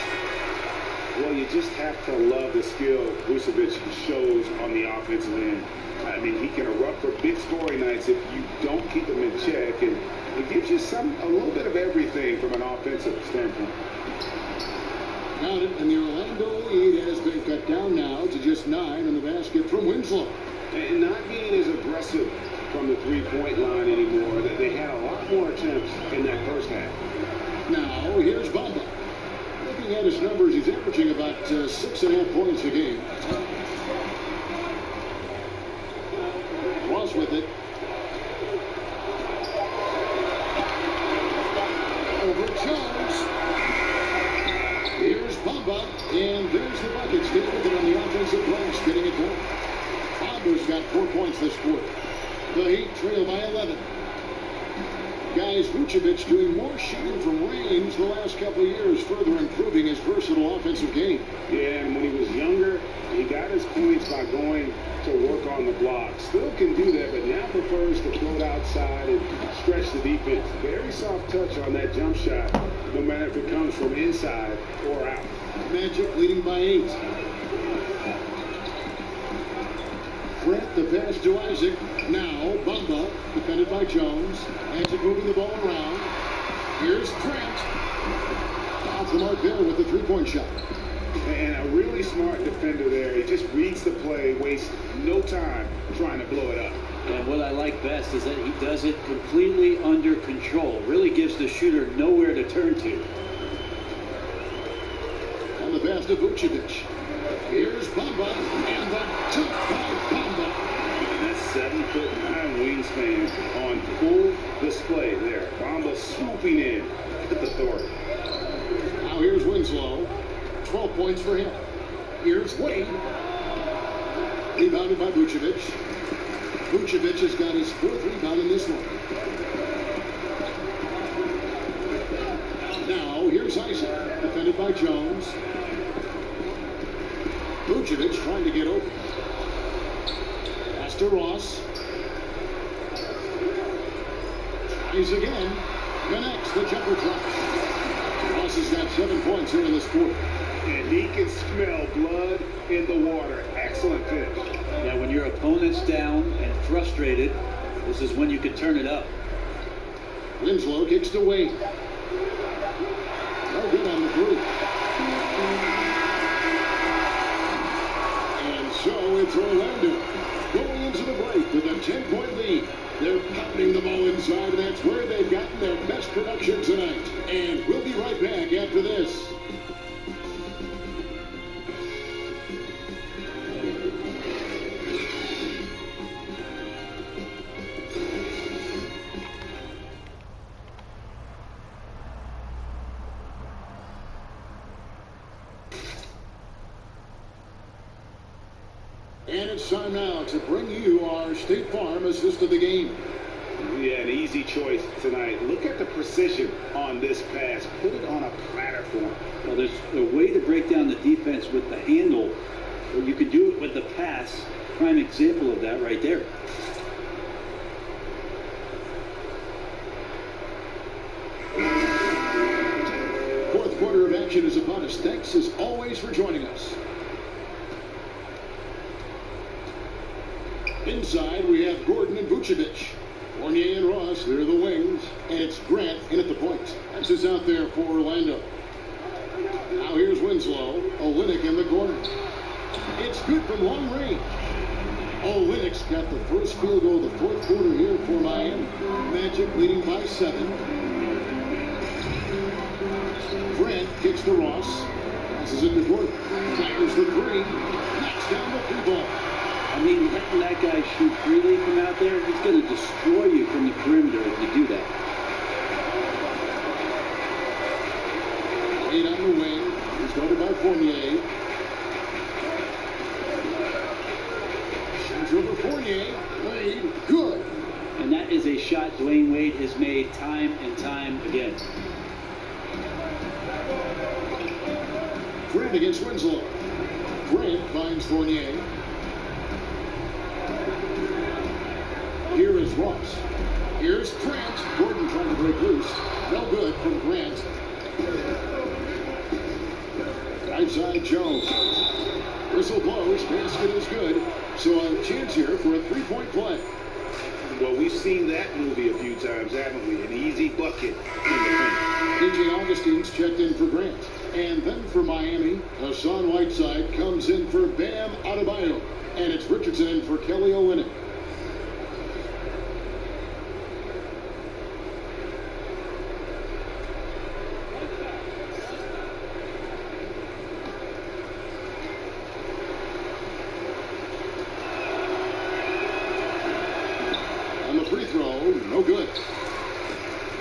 Well, you just have to love the skill Vucevic shows on the offensive end. I mean, he can erupt for big scoring nights if you don't keep him in check, and it gives you a little bit of everything from an offensive standpoint. Got it, and the Orlando lead has been cut down now to just 9 in the basket from Winslow. And not being as aggressive from the three-point line anymore. They had a lot more attempts in that first half. Now, here's Bamba. Looking at his numbers, he's averaging about 6.5 points a game. Ross with it. Over Jones. Here's Bamba, and there's the bucket. Stay with it on the offensive glass, getting it done. Bamba's got 4 points this quarter. The Heat trail by 11. Guys, Vucevic doing more shooting from range the last couple of years, further improving his versatile offensive game. Yeah, and when he was younger, he got his points by going to work on the block. Still can do that, but now prefers to float outside and stretch the defense. Very soft touch on that jump shot, no matter if it comes from inside or out. Magic leading by 8. Grant the pass to Isaac. Now Bamba, defended by Jones. Magic moving the ball around. Here's Grant. Off the mark there with the three-point shot. And a really smart defender there. He just reads the play, wastes no time trying to blow it up. And what I like best is that he does it completely under control. Really gives the shooter nowhere to turn to. On the pass to Vucevic. Here's Bamba, and the jump by Bamba. And that's 7'9" wingspan on full display there. Bamba swooping in with authority. Now here's Winslow. 12 points for him. Here's Wade. Rebounded by Vucevic. Vucevic has got his 4th rebound in this one. Now here's Isaac, defended by Jones. Vucevic trying to get open. Pass to Ross. Tries again. Connects the jumper drops. Ross has got 7 points here in this quarter. And he can smell blood in the water. Excellent finish. Yeah, when your opponent's down and frustrated, this is when you can turn it up. Winslow kicks to Wade. No good on the three. And so it's Orlando going into the break with a 10-point lead. They're pounding the ball inside, and that's where they've gotten their best production tonight. And we'll be right back after this. And it's time now to bring you our State Farm assist of the game. Yeah, an easy choice tonight. Look at the precision on this pass. Put it on a platter for him. Well, there's a way to break down the defense with the handle, or you can do it with the pass. Prime example of that right there. Fourth quarter of action is upon us. Thanks as always for joining us. Inside, we have Gordon and Vucevic. Fournier and Ross, they're the wings. And it's Grant in at the point. That's who's out there for Orlando. Now here's Winslow. Olynyk in the corner. It's good from long range. Olynyk's got the first field goal of the fourth quarter here for Miami. Magic leading by 7. Grant kicks to Ross. Passes it to Gordon. Fires the 3. Knocks down the 3 ball. I mean, letting that guy shoot freely from out there, he's going to destroy you from the perimeter if you do that. Wade on the wing. He's guarded by Fournier. Shoots over Fournier. Wade, good. And that is a shot Dwayne Wade has made time and time again. Grant against Winslow. Grant finds Fournier. Here is Ross. Here's Grant. Gordon trying to break loose. No good from Grant. Right side Jones. Whistle blows. Basket is good. So a chance here for a 3-point play. Well, we've seen that movie a few times, haven't we? An easy bucket in the paint. DJ Augustine's checked in for Grant. And then for Miami, Hassan Whiteside comes in for Bam Adebayo. And it's Richardson in for Kelly Olynyk. On the free throw, no good.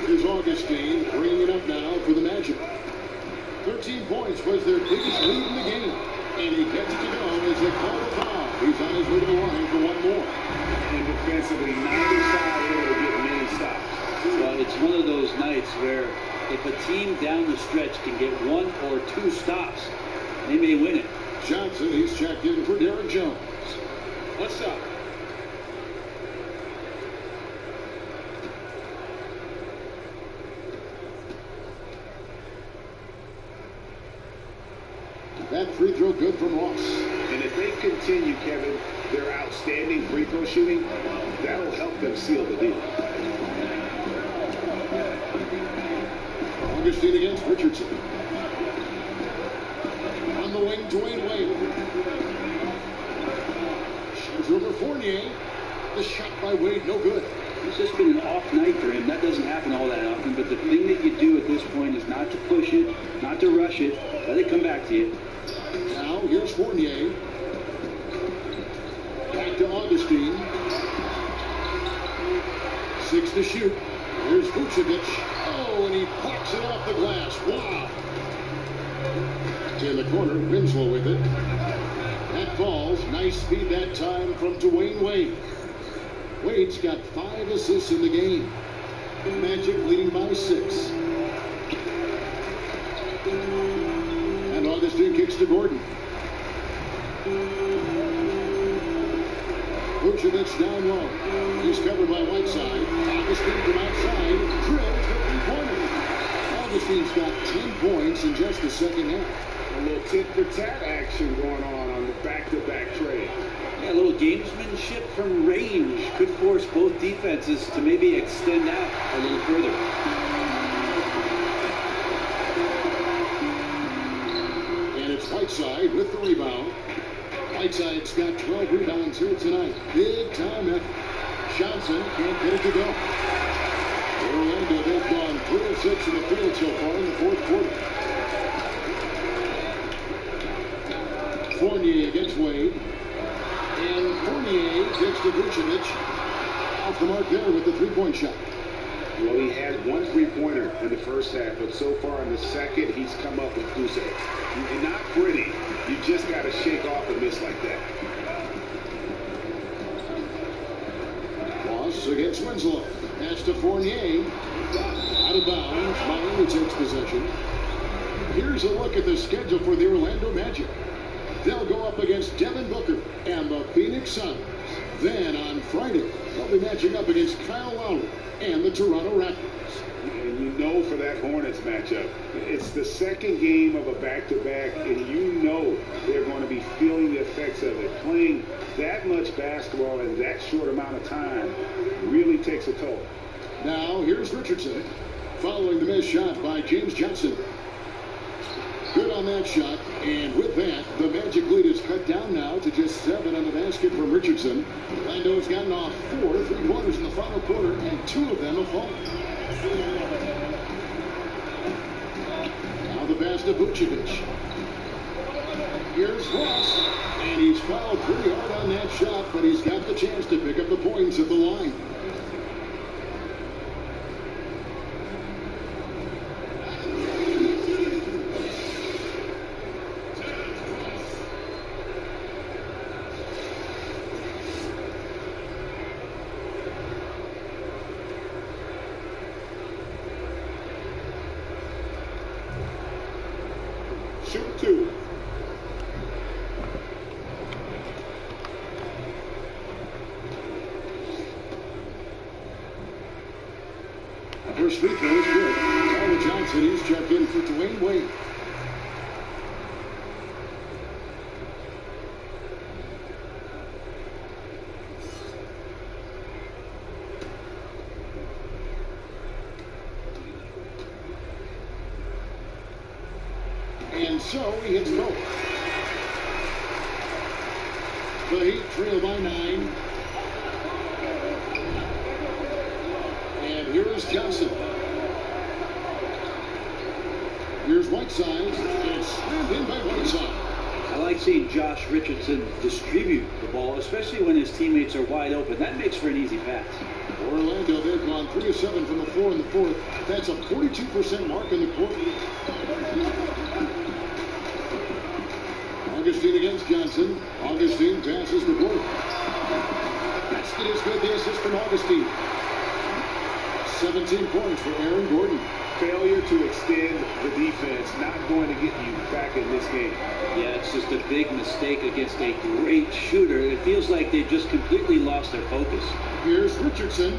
Here's Augustine bringing it up now for the Magic. 13 points was their biggest lead in the game. And he gets to go as they call a foul. He's on his way to the line for one more. And defensively, neither side really get many stops. Well, it's one of those nights where if a team down the stretch can get 1 or 2 stops, they may win it. Johnson, he's checked in for Derek Jones. What's up? That free throw good from Ross. And if they continue, Kevin, their outstanding free throw shooting, that'll help them seal the deal. Augustine against Richardson. On the wing, Dwayne Wade. Shoots over Fournier. The shot by Wade, no good. It's just been an off night for him. That doesn't happen all that often, but the thing that you do at this point is not to push it, not to rush it. Let it come back to you. Now, here's Fournier. Back to Augustine. 6 to shoot. Here's Vucevic. Oh, and he plucks it off the glass. Wow. In the corner, Winslow with it. That falls. Nice speed that time from Dwayne Wade. Wade's got 5 assists in the game. Magic leading by 6. And Augustine kicks to Gordon. Vucevic down low. He's covered by Whiteside. Augustine from outside. Drills the 3-pointer. Augustine's got 10 points in just the second half. A little tit-for-tat action going on the back-to-back trade. Yeah, a little gamesmanship from range could force both defenses to maybe extend out a little further. And it's Whiteside with the rebound. Whiteside's got 12 rebounds here tonight. Big time effort. Johnson can't get it to go. Orlando, they've gone 3 of 6 in the field so far in the fourth quarter. Fournier against Wade. And Fournier gets to Vucevic. Off the mark there with the 3-point shot. Well, he had 1 3-pointer in the first half, but so far in the second, he's come up with goose eggs. Not pretty. You just got to shake off a miss like that. Ross against Winslow. Pass to Fournier. Out of bounds. Miami takes possession. Here's a look at the schedule for the Orlando Magic. They'll go up against Devin Booker and the Phoenix Suns. Then on Friday, they'll be matching up against Kyle Lowry and the Toronto Raptors. And you know for that Hornets matchup, it's the second game of a back-to-back, and you know they're going to be feeling the effects of it. Playing that much basketball in that short amount of time really takes a toll. Now, here's Richardson, following the missed shot by James Johnson. Good on that shot. And with that, the Magic lead is cut down now to just 7 on the basket from Richardson. Orlando's gotten off 4 3-pointers in the final quarter, and 2 of them have fallen. Now the pass to Vucevic. Here's Ross, and he's fouled pretty hard on that shot, but he's got the chance to pick up the points at the line. Shoot 2. First free throw is good. Tyler Johnson is checked in for Dwayne Wade. And so he hits both. The Heat trail by 9. Here is Johnson. Here's Whiteside, and it's slammed in by Whiteside. I like seeing Josh Richardson distribute the ball, especially when his teammates are wide open. That makes for an easy pass. Orlando, they've gone 3 of 7 from the floor in the fourth. That's a 42% mark in the quarter. Augustine against Johnson. Augustine passes the ball. Basket is good. The assist from Augustine. 17 points for Aaron Gordon. Failure to extend the defense not going to get you back in this game. Yeah, it's just a big mistake against a great shooter. It feels like they've just completely lost their focus. Here's Richardson.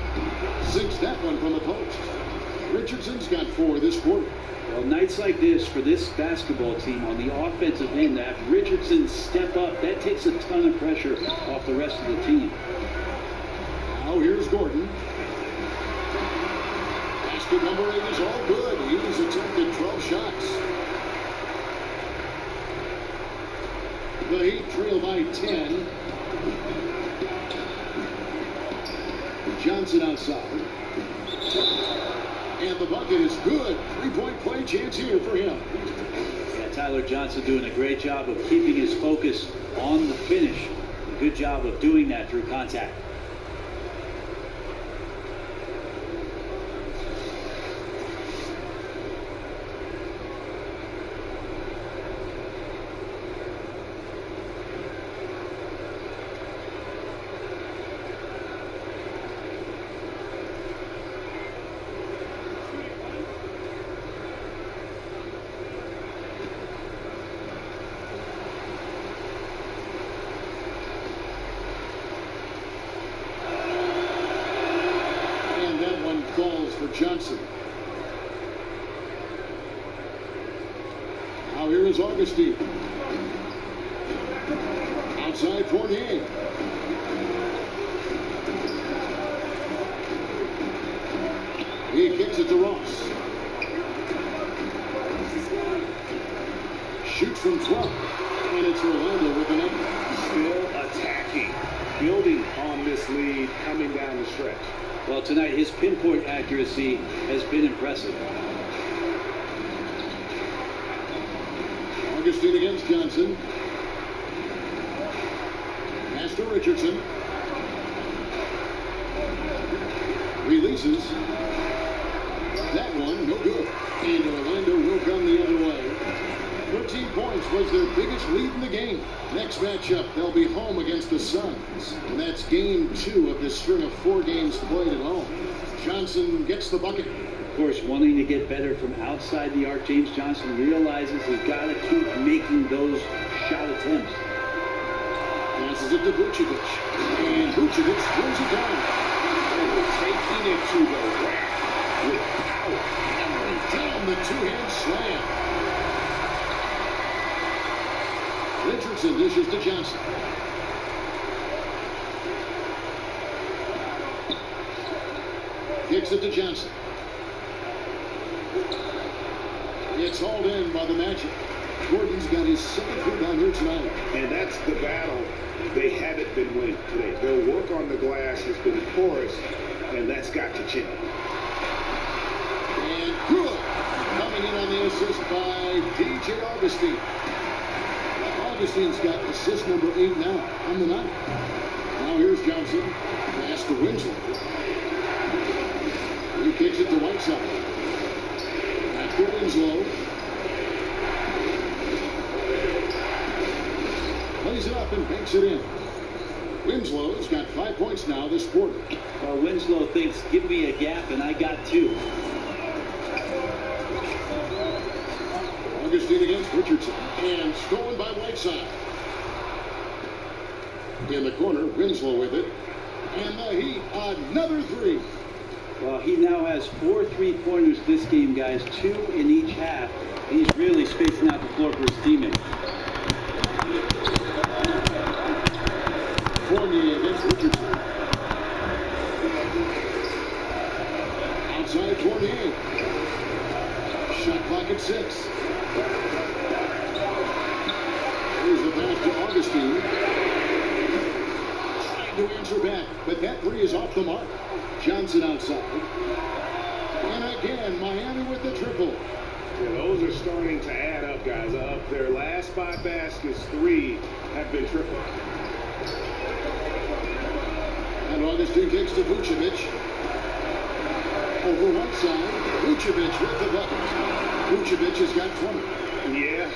Sinks that one from the post. Richardson's got 4 this quarter. Well, nights like this for this basketball team on the offensive end, that Richardson step up, that takes a ton of pressure off the rest of the team. Now here's Gordon. Basket number 8 is all good. He's attempted 12 shots. The Heat trail by 10. Johnson outside. And the bucket is good. 3-point play chance here for him. Yeah, Tyler Johnson doing a great job of keeping his focus on the finish. A good job of doing that through contact. For Johnson. Now here is Augustine. Outside Fournier. He kicks it to Ross. Shoots from 12. And it's Orlando with an 8. Still attacking. Building on this lead coming down the stretch. Well, tonight his pinpoint accuracy has been impressive. Augustine against Johnson. Pass to Richardson. Releases. That one, no good. And Orlando will come the other way. 13 points was their biggest lead in the game. Next matchup, they'll be home against the Suns. And that's game 2 of this string of 4 games played at home. Johnson gets the bucket. Of course, wanting to get better from outside the arc, James Johnson realizes he's got to keep making those shot attempts. Passes it to Vucevic. And Vucevic throws it down. Taking it to the rack with power. And down the 2-hand slam. Richardson dishes to Johnson. Kicks it to Johnson. It's hauled in by the Magic. Gordon's got his 7th rebound here tonight. And that's the battle they haven't been winning today. Their work on the glass has been porous, and that's got to change. And good. Coming in on the assist by DJ Augustine. Augustine's got assist number 8 now on the night. Now here's Johnson. Pass to Winslow. He kicks it to Whiteside. Back to Winslow. Plays it up and banks it in. Winslow's got 5 points now this quarter. Well, Winslow thinks, give me a gap, and I got 2. Augustine against Richardson. And stolen by Whiteside. In the corner, Winslow with it. And the Heat, another 3. Well, he now has 4 3-pointers this game, guys, 2 in each half. He's really spacing out the floor for his teammates. Fournier against Richardson. Outside Fournier. Shot clock at 6. Here's the pass to Augustine. Trying to answer back, but that 3 is off the mark. Johnson outside. And again, Miami with the triple. Yeah, those are starting to add up, guys. Of their last 5 baskets, 3 have been triple. And Augustine kicks to Vucevic. Over one side, Vucevic with the bucket. Vucevic has got 20. Yeah,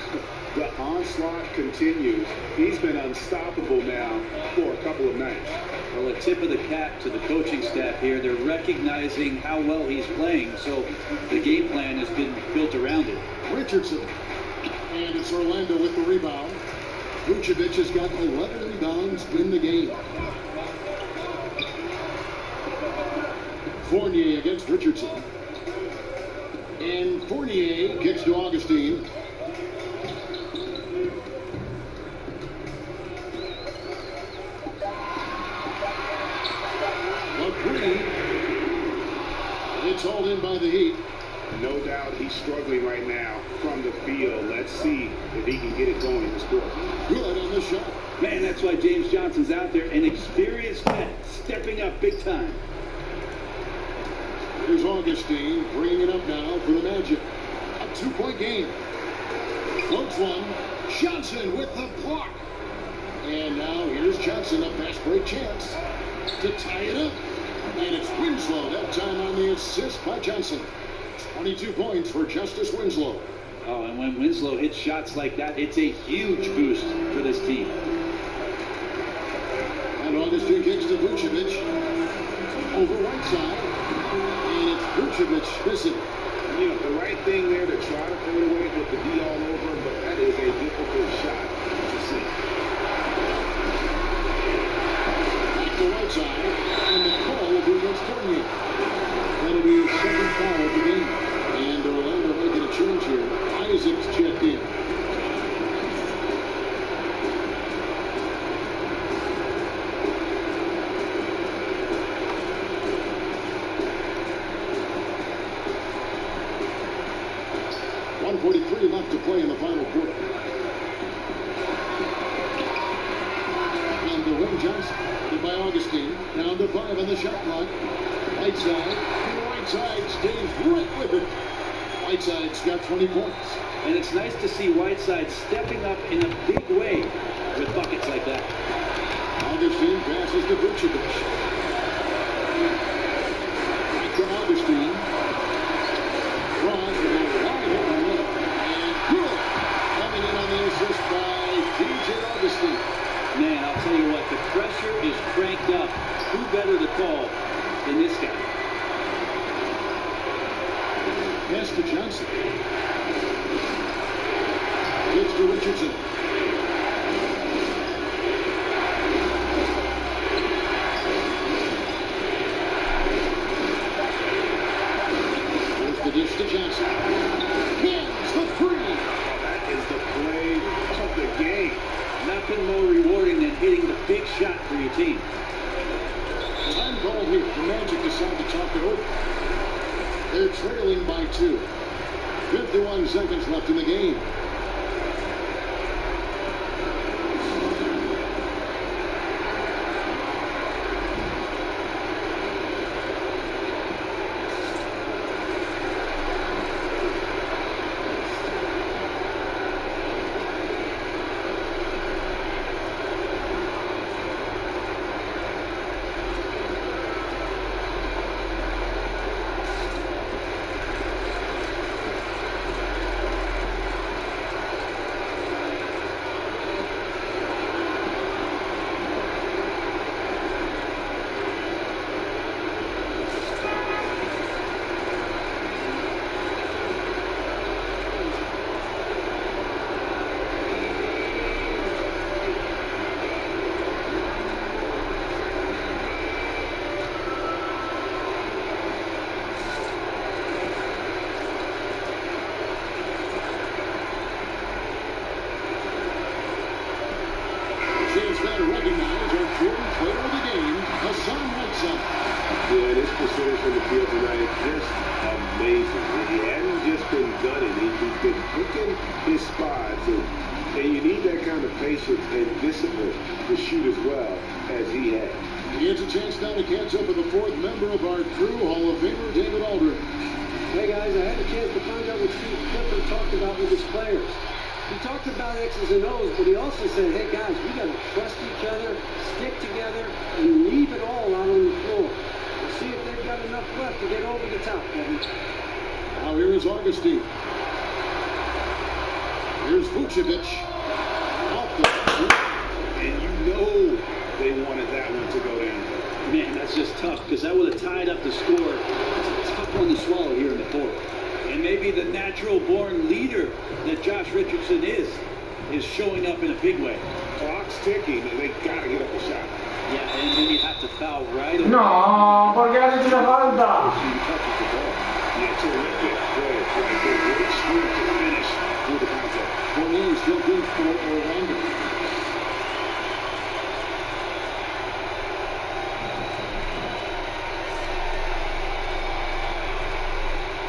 the onslaught continues. He's been unstoppable now for a couple of nights. Well, a tip of the cap to the coaching staff here. They're recognizing how well he's playing, so the game plan has been built around it. Richardson. And it's Orlando with the rebound. Vucevic has got 11 rebounds in the game. Fournier against Richardson. And Fournier kicks to Augustine. The 3. It's hauled in by the Heat. No doubt he's struggling right now from the field. Let's see if he can get it going this quarter. Good on the shot. Man, that's why James Johnson's out there, an experienced vet, stepping up big time. Here's Augustine bringing it up now for the Magic. A 2-point game. Floats one. Johnson with the block. And now here's Johnson, a fast break chance to tie it up. And it's Winslow that time on the assist by Johnson. 22 points for Justice Winslow. Oh, and when Winslow hits shots like that, it's a huge boost for this team. And Augustine kicks to Vucevic. Over right side. And it's Vucevic missing. You know, the right thing there to try to pull it away with the D all over him, but that is a difficult shot to see. Back to right side. And the call will be against Fournier. That'll be his 2nd foul of the game. And Orlando making a change here. Isaac's checked in. .143 left to play in the final quarter. And the win Johnson, hit by Augustine. Down to 5 on the shot clock. Whiteside. Whiteside stays right with it. Whiteside's got 20 points. And it's nice to see Whiteside stepping up in a big way with buckets like that. Augustine passes to Vucevic. Back to Augustine. Cross with a wide open look. And good. Coming in on the assist by DJ Augustine. Man, I'll tell you what, the pressure is cranked up. Who better to call than this guy? Pass to Johnson. Gets to Richardson. There's the dish to Johnson. Hands the 3. That is the play of the game. Nothing more rewarding than hitting the big shot for your team. Time call here. The Magic decide to talk it over. They're trailing by 2. 51 seconds left in the game. Yeah, this percentage from the field tonight is just amazing. He hasn't just been gunning. He's been picking his spots. And you need that kind of patience and discipline to shoot as well as he has. He gets a chance now to catch up with the fourth member of our crew, Hall of Famer David Aldridge. Hey guys, I had a chance to find out what Steve Clifford talked about with his players. He talked about X's and O's, but he also said, hey guys, we got to trust each other, stick together, and leave it all out on the floor. We'll see if they've got enough left to get over the top, Kevin. Now here is Augustine. Here's Vucevic. Off the and you know they wanted that one to go down. Man, that's just tough because that would have tied up the score. It's a tough one to swallow here in the fourth. And maybe the natural-born leader that Josh Richardson is showing up in a big way. Clock's ticking, and they got to get up a shot. Yeah, and then you have to foul right away. No, porque ha hecho una falta. Yeah, terrific play right there. Great streak to finish with the contact. Fournier still good for Orlando.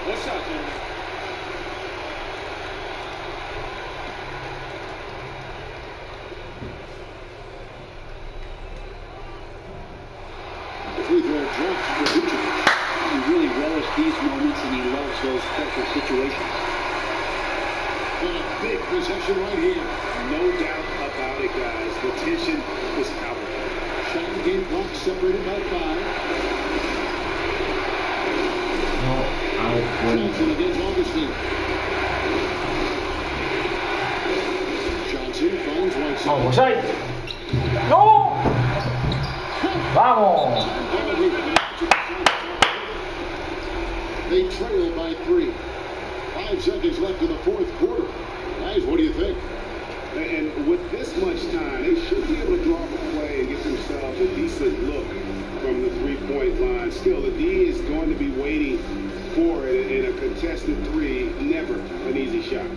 What's up, man? The free throw drops for Vucevic. He really relished these moments, and he loves those pressure situations. And a big possession right here. No doubt about it, guys. The tension is palpable. Shot and game clock separated by 5. Johnson against Augustine. Johnson finds Whiteside. Vamos, ahí. ¡No! ¡Vamos! They trail by 3. 5 seconds left in the fourth quarter. Guys, what do you think? And with this much time, they should be able to draw up a play and get themselves a decent look from the three-point line. Still, the D is going to be waiting for it in a contested three. Never an easy shot.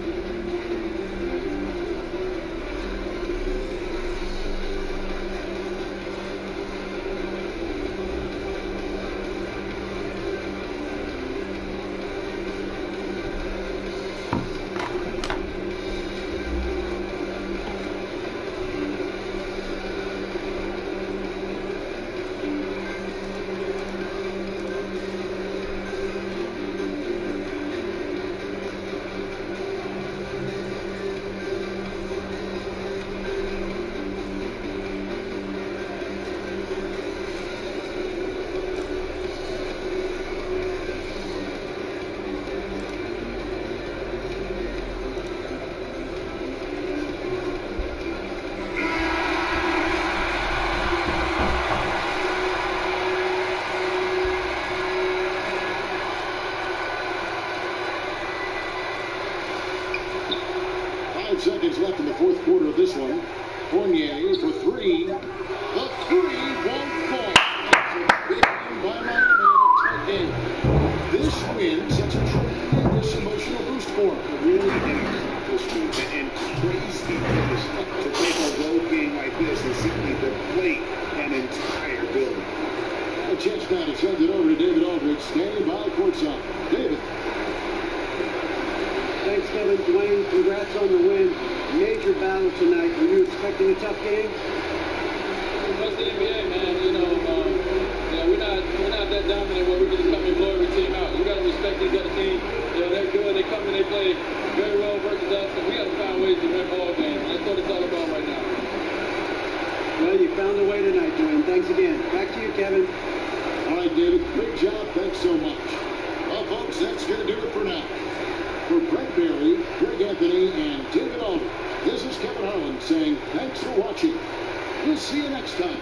Seconds left in the fourth quarter of this one. Fournier for 3. The 3 won't fall. It's a big win by Miami in a tight game. This win sets a tremendous emotional boost for him. Really an accomplishment and crazy finish to take a road game like this and simply deflate an entire building. A chance now to send it over to David Aldridge, standing by courtside. David. Thanks, Kevin. Dwayne, congrats on the win. Major battle tonight. Were you expecting a tough game? That's the NBA, man. We're not that dominant where we can just come and blow every team out. You got to respect these other teams. They're good. They come and they play very well versus us, and we got to find ways to win ball games. That's what it's all about right now. Well, you found a way tonight, Dwayne. Thanks again. Back to you, Kevin. All right, David. Great job. Thanks so much. Well, folks, that's going to do it for now. For Brett Barry, Greg Anthony, and David Aldridge, this is Kevin Harlan saying thanks for watching. We'll see you next time.